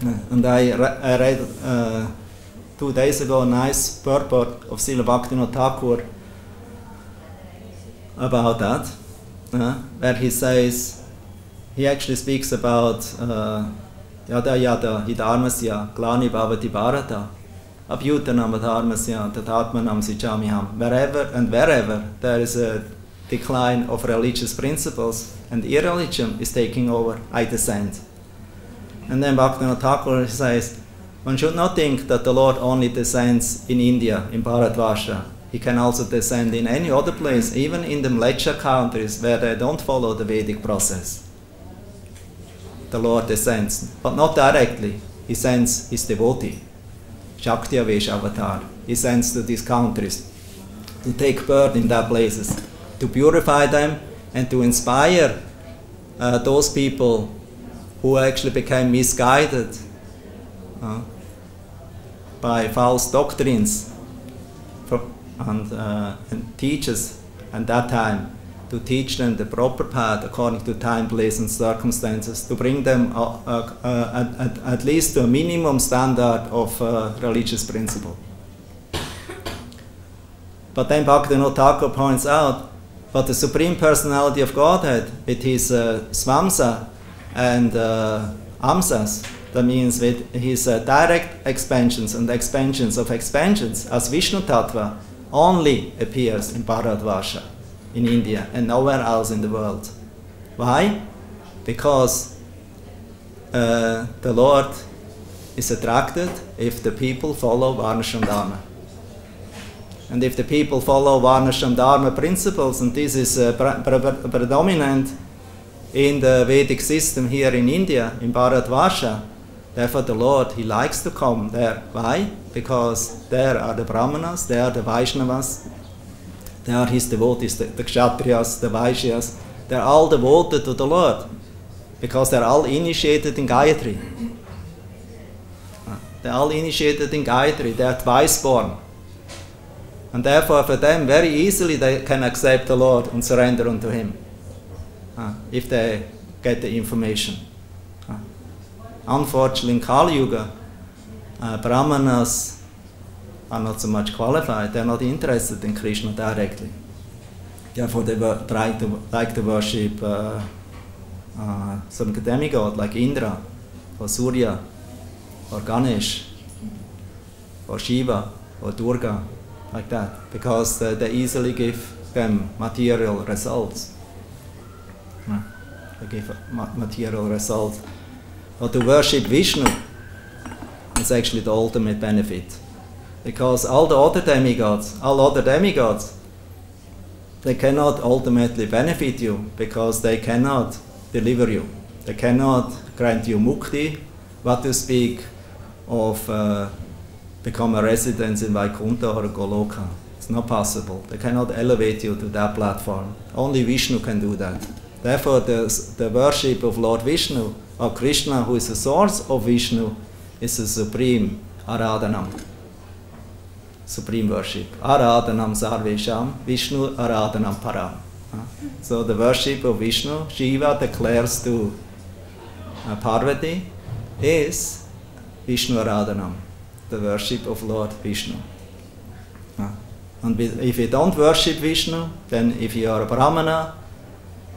And I read 2 days ago a nice purport of Srila Bhaktivinoda Thakur about that, where he says, he actually speaks about yada yada hidharmasya glani bhavati bharata abhyutanam dharmasya tatatmanam sichamiham. Wherever there is a decline of religious principles and irreligion is taking over, I descend. And then Bhaktivinoda Thakur says, one should not think that the Lord only descends in India, in Bharatvarsha. He can also descend in any other place, even in the Mleccha countries where they don't follow the Vedic process. The Lord descends, but not directly. He sends his devotee, Shakti Avesh Avatar. He sends to these countries to take birth in their places, to purify them and to inspire those people who actually became misguided by false doctrines and teachers at that time, to teach them the proper path according to time, place, and circumstances, to bring them at least to a minimum standard of religious principle. But then Bhaktivinoda Thakur points out, but the Supreme Personality of Godhead, with his Svamsa and Amsas, that means with his direct expansions and expansions of expansions, as Vishnu Tattva, only appears in Bharatvarsha, in India, and nowhere else in the world. Why? Because the Lord is attracted if the people follow Varnashram Dharma. And if the people follow Varnashram Dharma principles, and this is predominant in the Vedic system here in India, in Bharatvarsha, therefore the Lord, he likes to come there. Why? Because there are the Brahmanas, there are the Vaishnavas, there are his devotees, the Kshatriyas, the Vaishyas. They are all devoted to the Lord, because they are all initiated in Gayatri. They are all initiated in Gayatri, they are twice born. And therefore for them very easily they can accept the Lord and surrender unto him, if they get the information. Unfortunately in Kali Yuga, Brahmanas are not so much qualified, they are not interested in Krishna directly. Therefore they like to worship some demigod like Indra, or Surya, or Ganesh, or Shiva, or Durga, like that, because they easily give them material results. They give material results. But to worship Vishnu is actually the ultimate benefit, because all the other demigods, they cannot ultimately benefit you, because they cannot deliver you. They cannot grant you mukti, what to speak of become a resident in Vaikuntha or Goloka. It's not possible. They cannot elevate you to that platform. Only Vishnu can do that. Therefore, the worship of Lord Vishnu, or Krishna, who is the source of Vishnu, is the supreme Aradhanam. Supreme worship. Aradhanam Sarvesham, Vishnu Aradhanam Param. So the worship of Vishnu, Shiva declares to Parvati, is Vishnu Aradhanam, the worship of Lord Vishnu. And if you don't worship Vishnu, then if you are a Brahmana,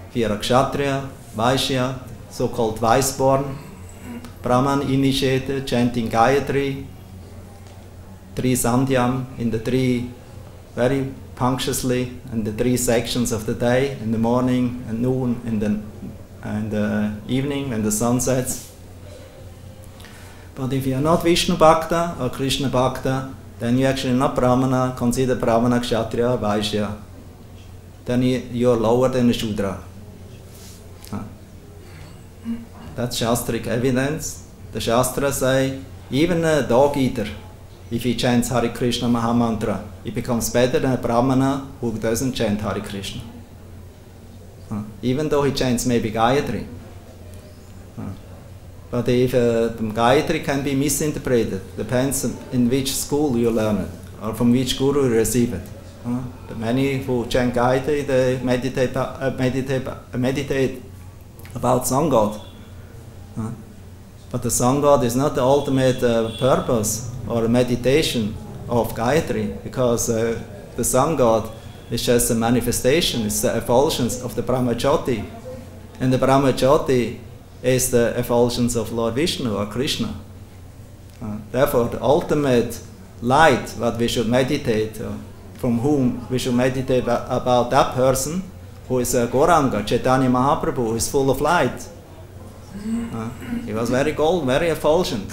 if you are a Kshatriya, Vaishya, so-called Weisborn, Brahman initiated, chanting Gayatri, 3 Sandhyam in the 3 very punctuously, in the 3 sections of the day, in the morning and noon and the evening when the sun sets. But if you are not Vishnu Bhakta or Krishna Bhakta, then you actually not Brahmana, consider Brahmana, Kshatriya, Vaishya. Then you are lower than a Shudra. That's Shastric evidence. The Shastras say, even a dog eater, if he chants Hare Krishna Mahamantra, he becomes better than a Brahmana who doesn't chant Hare Krishna. Even though he chants maybe Gayatri. But if the Gayatri can be misinterpreted, depends in which school you learn it, or from which guru you receive it. The many who chant Gayatri, they meditate about Sun God. But the Sun God is not the ultimate purpose or meditation of Gayatri, because the Sun God is just a manifestation, it's the effulgence of the Brahmajyoti. And the Brahmajyoti is the effulgence of Lord Vishnu or Krishna. Therefore, the ultimate light, what we should meditate, from whom we should meditate about that person, who is a Gauranga, Chaitanya Mahaprabhu, who is full of light. He was very golden, very effulgent.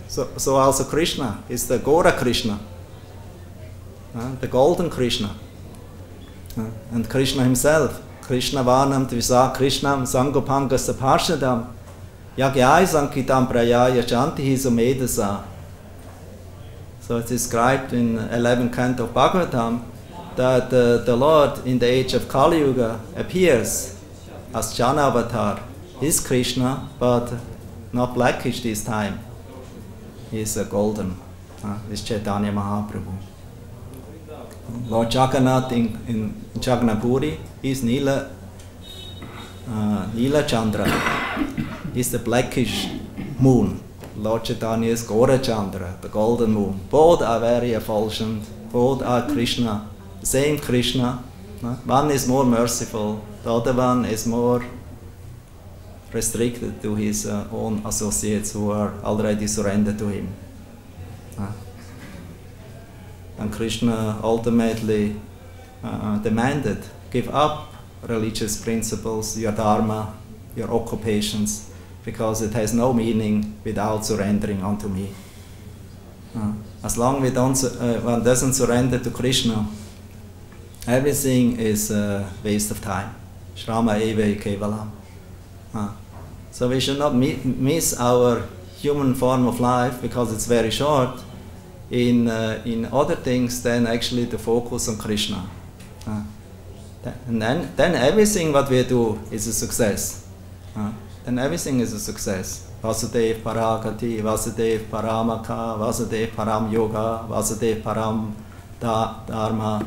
So also Krishna is the Gaura Krishna, the golden Krishna. And Krishna himself, Krishna Varnam Tvisa Krishnam Sangopanga Saparshadam Yagyai Sankitam Prayaya Shantihi Sumedasa. So it's described in 11th canto of Bhagavatam that the Lord in the age of Kali Yuga appears as Jana avatar. He's Krishna, but not blackish this time. He's golden. He's Chaitanya Mahaprabhu. Lord Jagannath in Jagannath Puri is Nila Chandra. He's the blackish moon. Lord Chaitanya is Gaura Chandra, the golden moon. Both are very effulgent. Both are Krishna. The same Krishna. One is more merciful. The other one is more restricted to his own associates who are already surrendered to him. And Krishna ultimately demanded, give up religious principles, your dharma, your occupations, because it has no meaning without surrendering unto me. As long as one doesn't surrender to Krishna, everything is a waste of time. Shrama eve kevalam. So we should not miss our human form of life because it's very short in other things than actually to focus on Krishna. And then everything what we do is a success. Then everything is a success. Vasudev Parakati, Vasudev Paramaka, Vasudev Param Yoga, Vasudev Param Dharma.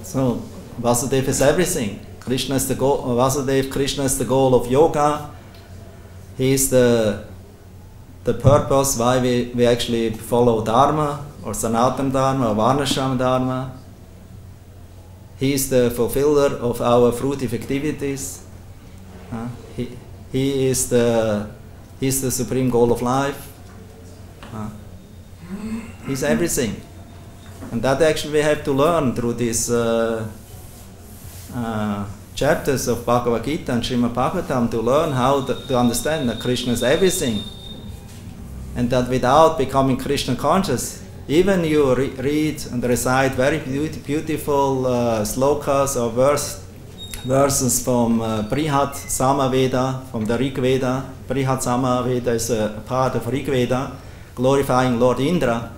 So Vasudev is everything. Krishna is the goal. Vasudev, Krishna is the goal of yoga. He is the purpose why we actually follow Dharma or Sanatana Dharma or Varnashram Dharma. He is the fulfiller of our fruitive activities. He is the supreme goal of life. He's everything. And that actually we have to learn through these chapters of Bhagavad Gita and Srimad Bhagavatam, to learn how to understand that Krishna is everything. And that without becoming Krishna conscious, even you read and recite very beautiful slokas or verses from Brihad Samaveda, from the Rig Veda. Brihad Samaveda is a part of Rig Veda, glorifying Lord Indra.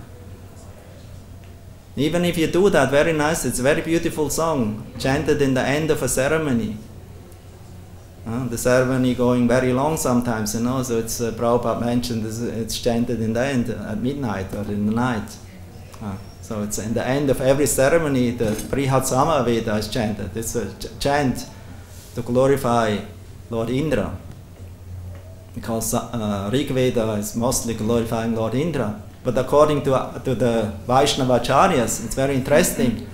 Even if you do that very nice, it's a very beautiful song, chanted in the end of a ceremony. The ceremony going very long sometimes, so it's, Prabhupada mentioned, it's chanted in the end, at midnight or in the night. So it's in the end of every ceremony, the Brihad Samaveda is chanted. It's a chant to glorify Lord Indra. Because Rig Veda is mostly glorifying Lord Indra. But according to the Vaishnava Acharyas, it's very interesting.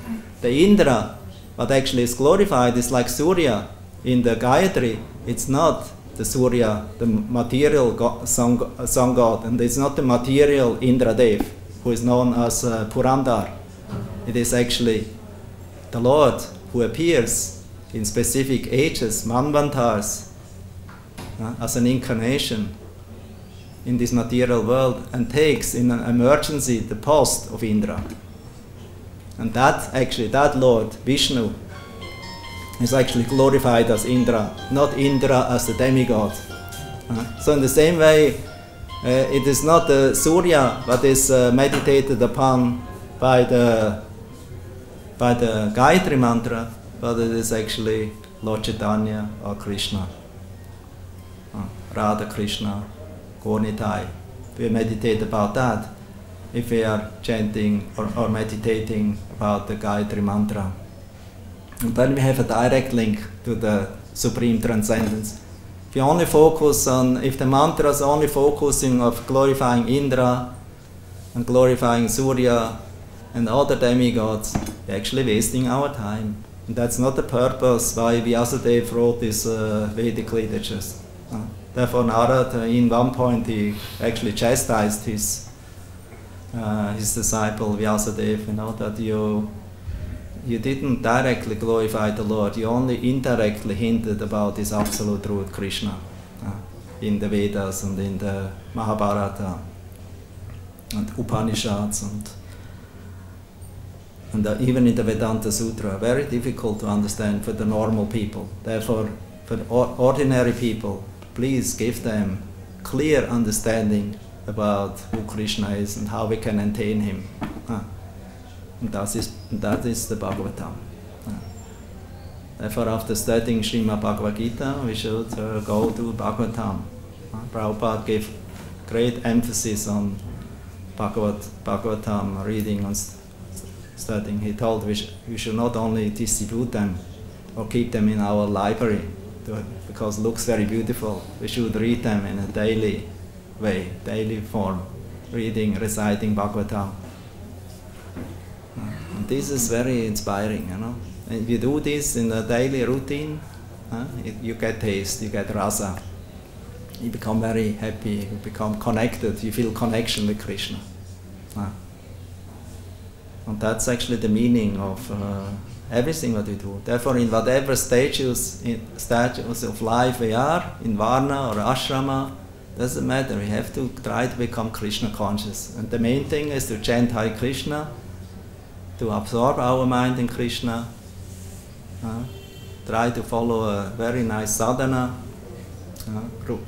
The Indra, what actually is glorified, is like Surya in the Gayatri. It's not the Surya, the material sun god, and it's not the material Indra Dev, who is known as Purandar. It is actually the Lord who appears in specific ages, manvantars, as an incarnation in this material world, and takes in an emergency the post of Indra. And that Lord, Vishnu, is actually glorified as Indra, not Indra as the demigod. So in the same way, it is not the Surya that is meditated upon by the Gayatri mantra, but it is actually Lord Chaitanya or Krishna, Radha Krishna, Gornitai. We meditate about that if we are chanting or meditating about the Gayatri mantra. And then we have a direct link to the Supreme Transcendence. If you only focus on, if the mantra is only focusing of glorifying Indra and glorifying Surya and other demigods, we're actually wasting our time. And that's not the purpose why Vyasadeva wrote these Vedic literatures. Therefore, Narada, in one point, he actually chastised his disciple Vyasadeva, that you didn't directly glorify the Lord, you only indirectly hinted about this absolute truth, Krishna, in the Vedas and in the Mahabharata and Upanishads and even in the Vedanta Sutra. Very difficult to understand for the normal people. Therefore, for ordinary people, please give them clear understanding about who Krishna is and how we can attain him. And that is the Bhagavatam. Therefore, after studying Srimad Bhagavad Gita, we should go to Bhagavatam. Prabhupada gave great emphasis on Bhagavatam reading studying, he told we should not only distribute them or keep them in our library because it looks very beautiful. We should read them in a daily way, daily form, reading, reciting Bhagavatam. And this is very inspiring, you know. And if you do this in a daily routine, you get taste, you get rasa. You become very happy, you become connected, you feel connection with Krishna. And that's actually the meaning of everything what we do. Therefore, in whatever stages of life we are, in Varna or Ashrama, doesn't matter, we have to try to become Krishna conscious. And the main thing is to chant Hare Krishna, to absorb our mind in Krishna, try to follow a very nice sadhana,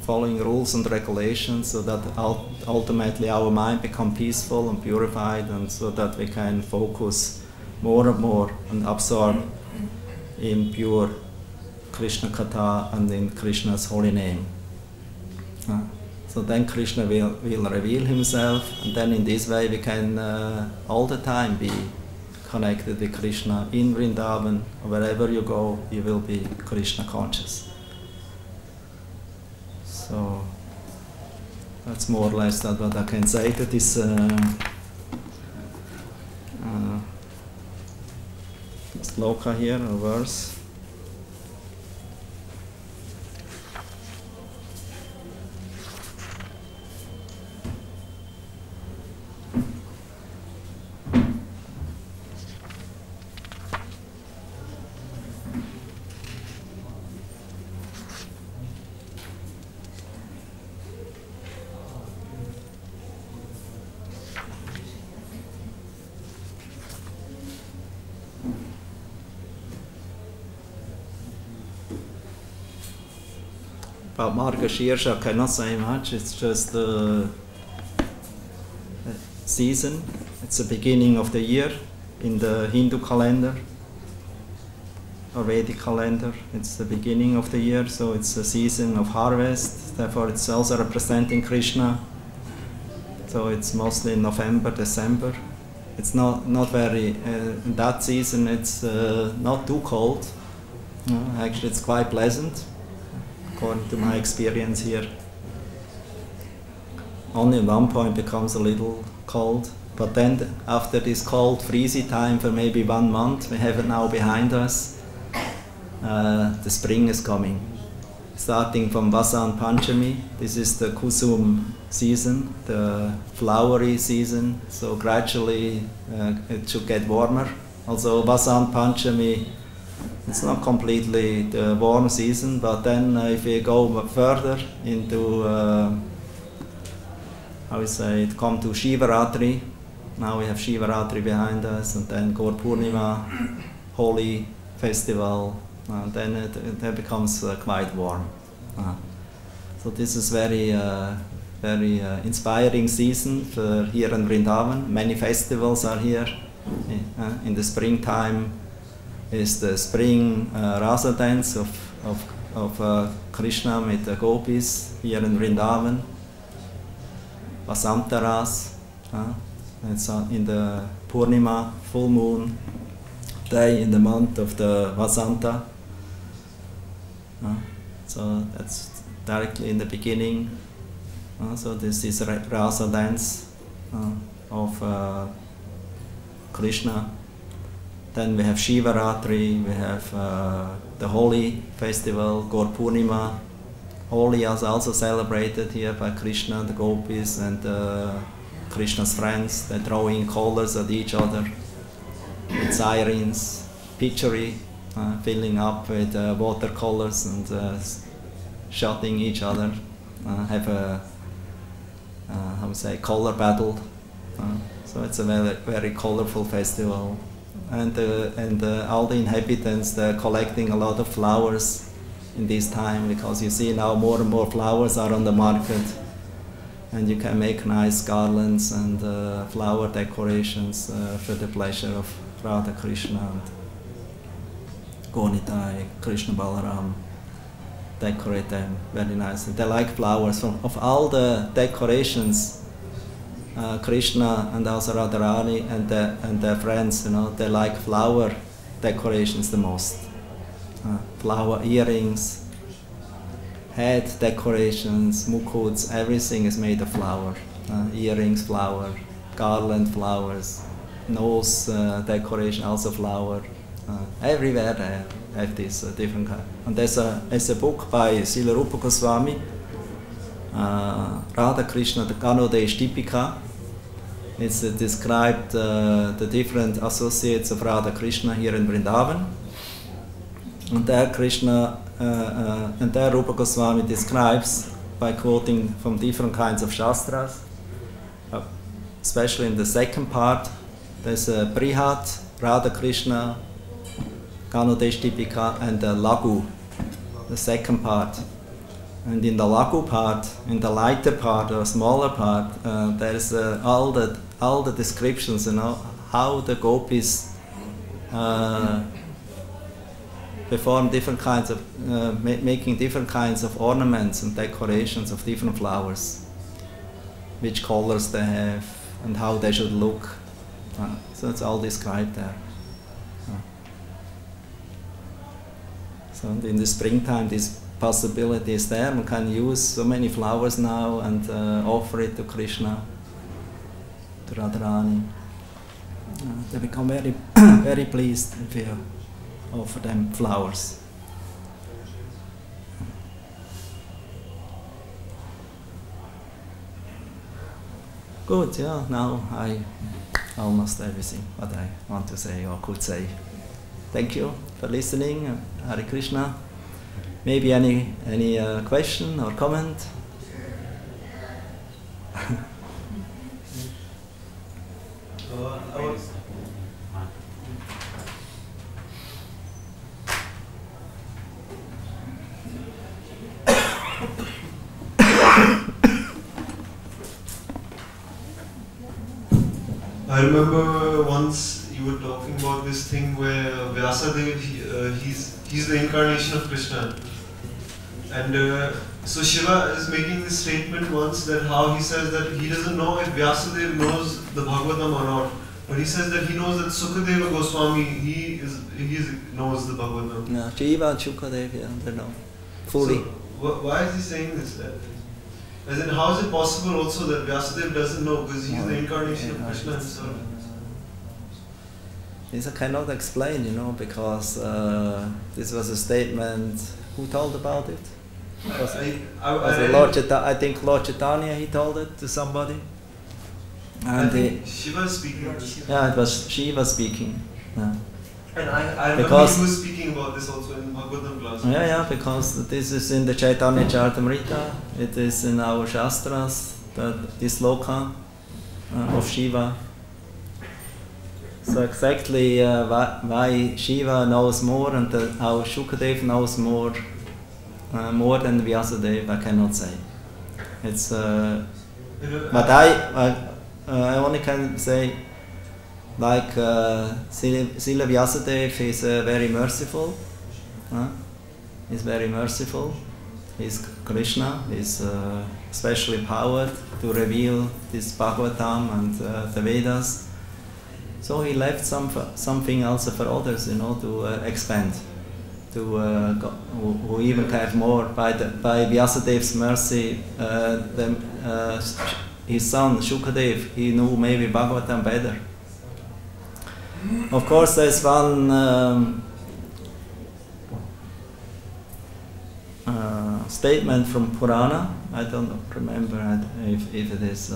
following rules and regulations so that ultimately our mind become peaceful and purified, and so that we can focus more and more and absorb in pure Krishna Katha and in Krishna's holy name. So then Krishna will reveal himself, and then in this way we can all the time be connected with Krishna in Vrindavan, or wherever you go, you will be Krishna conscious. So that's more or less that what I can say to this sloka here, a verse. About Margashirsha, I cannot say much. It's just the season. It's the beginning of the year in the Hindu calendar or Vedic calendar. It's the beginning of the year, so it's the season of harvest. Therefore, it's also representing Krishna. So it's mostly in November, December. It's not very in that season. It's not too cold. Actually, it's quite pleasant, according to my experience here. Only at one point becomes a little cold, but then after this cold, freezy time for maybe 1 month, we have it now behind us, the spring is coming. Starting from Vasant Panchami, this is the Kusum season, the flowery season, so gradually it should get warmer. Also Vasant Panchami, it's not completely the warm season, but then if we go further into, how we say it, come to Shivaratri. Now we have Shivaratri behind us, and then Gaur Purnima, holy festival, and then it becomes quite warm. So this is very inspiring season for here in Vrindavan. Many festivals are here. In the springtime is the spring rasa dance of Krishna with the gopis here in Vrindavan. Vasanta Ras, it's in the Purnima, full moon day in the month of the Vasanta. So that's directly in the beginning. So this is rasa dance of Krishna. Then we have Shivaratri, we have the Holi festival, Gaur Purnima. Holi is also celebrated here by Krishna, the gopis, and Krishna's friends. They're throwing colors at each other with sirens, pitchery, filling up with watercolors and shooting each other. Have a how we say, color battle. So it's a very, very colorful festival. And all the inhabitants, they're collecting a lot of flowers in this time, because you see now more and more flowers are on the market, and you can make nice garlands and flower decorations for the pleasure of Radha Krishna and Gonitai, Krishna Balaram. Decorate them very nicely. They like flowers. Of all the decorations Krishna and also Radharani and their friends, they like flower decorations the most. Flower earrings, head decorations, mukuts, everything is made of flower. Earrings, flower, garland, flowers, nose decoration, also flower. Everywhere they have this different kind. And there's a book by Srila Rupa Goswami, Radha Krishna Ganodesh-tipika. It's described the different associates of Radha Krishna here in Vrindavan. And there Rupa Goswami describes by quoting from different kinds of shastras, especially in the second part. There's a Brihat, Radha Krishna, Ganodesh-tipika, and the Lagu, the second part. And in the Lagu part, in the lighter part or smaller part, there's all the descriptions, how the gopis perform different kinds of, making different kinds of ornaments and decorations of different flowers, which colors they have and how they should look. So it's all described there. So in the springtime, this possibility is there. One can use so many flowers now and offer it to Krishna, to Radharani. They become very, very pleased if you offer them flowers. Good, yeah, now I almost everything what I want to say or could say. Thank you for listening. Hare Krishna. Maybe any question or comment? I remember once you were talking about this thing where Vyasadeva, he's the incarnation of Krishna. And so Shiva is making this statement once that how he says that he doesn't know if Vyasadeva knows the Bhagavatam or not. But he says that he knows that Sukadeva Goswami, he knows the Bhagavatam. No, Shiva and Shukadeva, they know fully. So, why is he saying this? As in, how is it possible also that Vyasadeva doesn't know because he's the incarnation of Krishna himself? This I cannot explain, because this was a statement. Who told about it? I think Lord Chaitanya, he told it to somebody. And I think Shiva is speaking. Yeah, it was Shiva speaking. Yeah. And I remember he was speaking about this also in Bhagavatam class. Yeah, because this is in the Chaitanya Charitamrita. It is in our Shastras, this loka of Shiva. So exactly why Shiva knows more and how Shukadeva knows more than Vyasadeva, I cannot say. It's but I only can say, like Srila Vyasadeva is very merciful. He's very merciful. He's Krishna. He's especially empowered to reveal this Bhagavatam and the Vedas. So he left something also for others, to expand, who even have more. By Vyasadeva's mercy, his son Shukadeva, he knew maybe Bhagavatam better. Of course, there's one statement from Purana. I don't remember if it is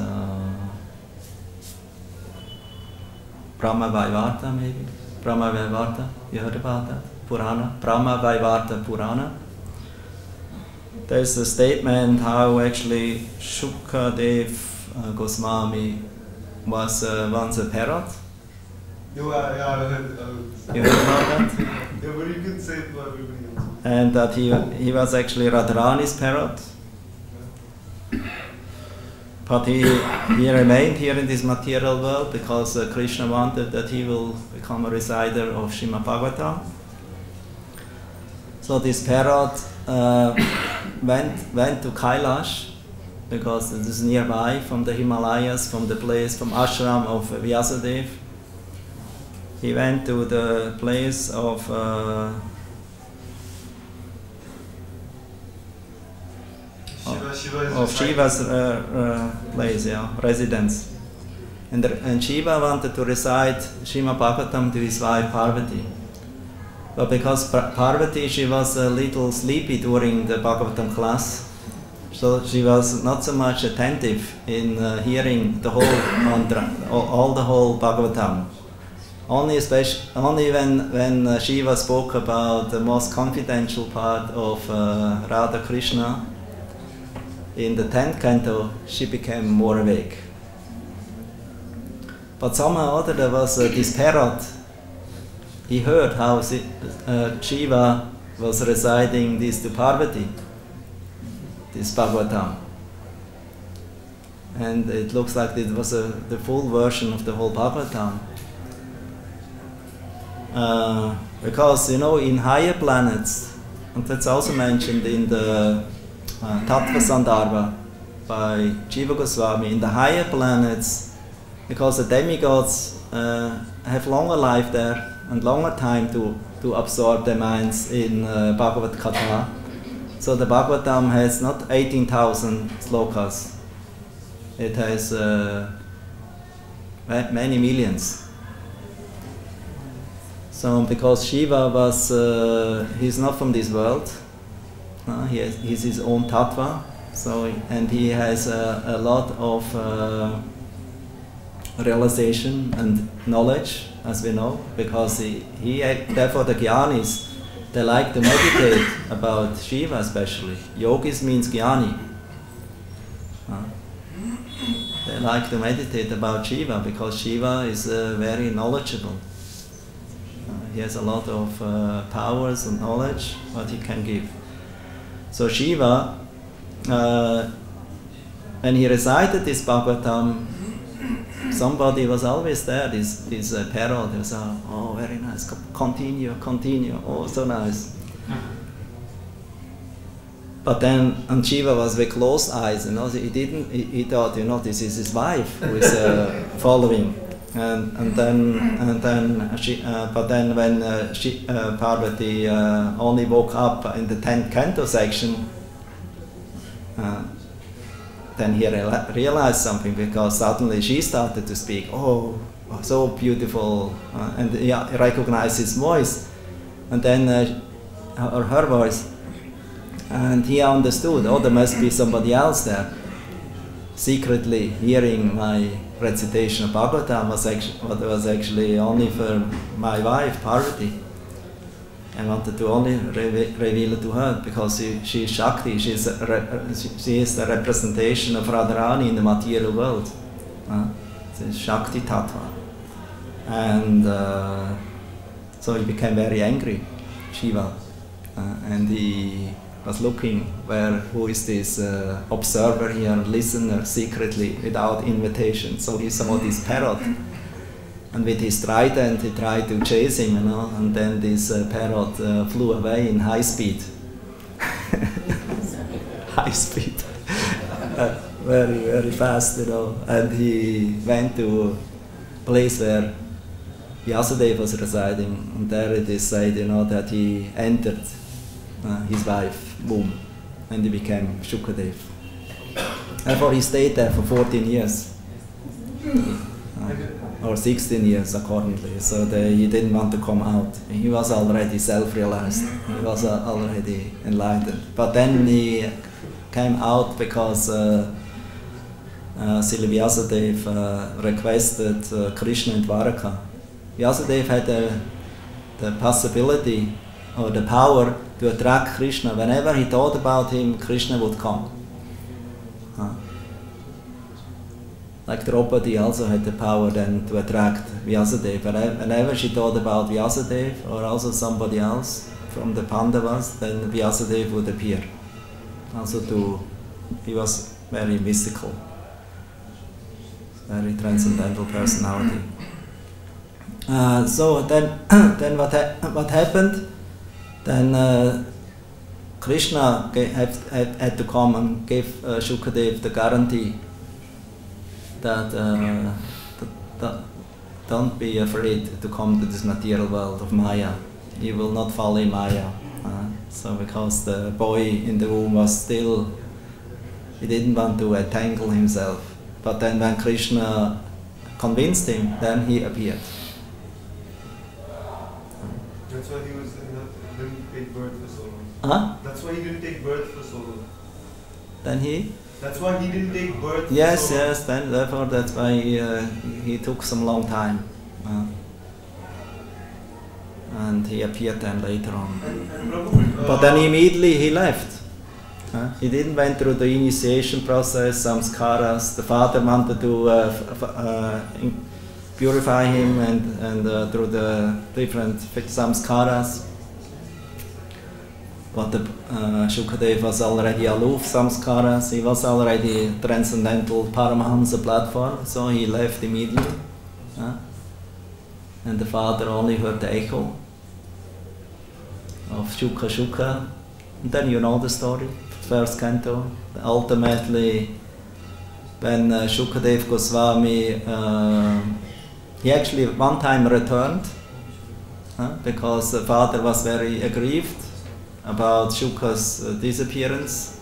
Brahma-Vaivarta, maybe. Brahma-Vaivarta, you heard about that? Purana, Brahma-Vaivarta Purana. There's a statement how actually Shukadeva Goswami was once a parrot. Yeah, I heard. You heard about that? Yeah, but you can say it to everybody else. And that he was actually Radharani's parrot. But he remained here in this material world because Krishna wanted that he will become a reciter of Srimad Bhagavatam. So this parrot went to Kailash because it is nearby from the Himalayas, from the place, from ashram of Vyasadeva. He went to the place of Shiva's place, residence. And Shiva wanted to recite Srimad Bhagavatam to his wife Parvati. But because Parvati, she was a little sleepy during the Bhagavatam class, so she was not so much attentive in hearing the whole mantra, all the whole Bhagavatam. Only when Shiva spoke about the most confidential part of Radha Krishna in the 10th canto, she became more awake. But somehow or other there was this parrot. He heard how Shiva was reciting this to Parvati, this Bhagavatam. And it looks like it was the full version of the whole Bhagavatam. Because, in higher planets, and that's also mentioned in the Tattva Sandarbha by Jiva Goswami, in the higher planets, because the demigods have longer life there and longer time to absorb their minds in Bhagavad Katha. So the Bhagavatam has not 18,000 slokas. It has many millions. So because Shiva was, he's not from this world, he's his own tattva, and he has a lot of realization and knowledge, as we know, because therefore the Gyanis, they like to meditate about Shiva especially. Yogis means Gyani. They like to meditate about Shiva because Shiva is very knowledgeable. He has a lot of powers and knowledge what he can give. So Shiva, when he recited this Bhagavatam, somebody was always there, this parrot. He was, oh, very nice, continue, oh, so nice. But then, and Shiva was with closed eyes, he thought, this is his wife who is following. But then when Parvati only woke up in the 10th canto section, then he realized something, because suddenly she started to speak. Oh, so beautiful, and he recognized his voice, and then or her voice, and he understood. Oh, there must be somebody else there, secretly hearing my recitation of Bhagavatam. Was actually only for my wife Parvati. I wanted to only reveal it to her, because she is Shakti, she is the representation of Radharani in the material world. It's Shakti Tattva. And so he became very angry, Shiva. And he was looking who is this observer here, listener, secretly, without invitation. So he saw this parrot. And with his trident, he tried to chase him, and then this parrot flew away in high speed. High speed. Very, very fast, And he went to a place where Vyasadeva was residing, and there it is said, that he entered his wife's womb, and he became Shukadev. Therefore, he stayed there for 14 years. Or 16 years accordingly, so he didn't want to come out. He was already self-realized, he was already enlightened. But then he came out because Srila Vyasadeva requested Krishna in Dwaraka. Vyasadeva had the possibility or the power to attract Krishna. Whenever he thought about him, Krishna would come. Like Draupadi also had the power then to attract Vyasadeva. Whenever she thought about Vyasadeva or also somebody else from the Pandavas, then Vyasadeva would appear. He was very mystical, very transcendental personality. So then what happened? Then Krishna had to come and give Shukadeva the guarantee that don't be afraid to come to this material world of Maya. You will not fall in Maya. So because the boy in the womb was still, he didn't want to entangle himself. But then when Krishna convinced him, then he appeared. That's why he didn't take birth for so long. Huh? That's why he didn't take birth for so long. Then he? That's why he didn't take birth. Yes, for so long. yes. Then therefore that's why he took some long time, and he appeared then later on. And Prabhu, But then immediately he left. He didn't went through the initiation process, samskaras. The father wanted to purify him and through the different samskaras. But Shukadeva was already aloof samskaras. He was already transcendental Paramahamsa platform, so he left immediately. And the father only heard the echo of Shuka Shuka. And then you know the story, first canto. Ultimately, when Shukadev Goswami, he actually one time returned because the father was very aggrieved about Shuka's disappearance,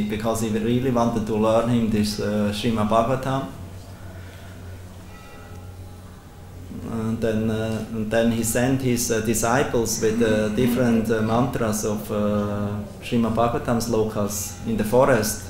because he really wanted to learn him this Srimad Bhagavatam. And then he sent his disciples with different mantras of Srimad Bhagavatam slokas in the forest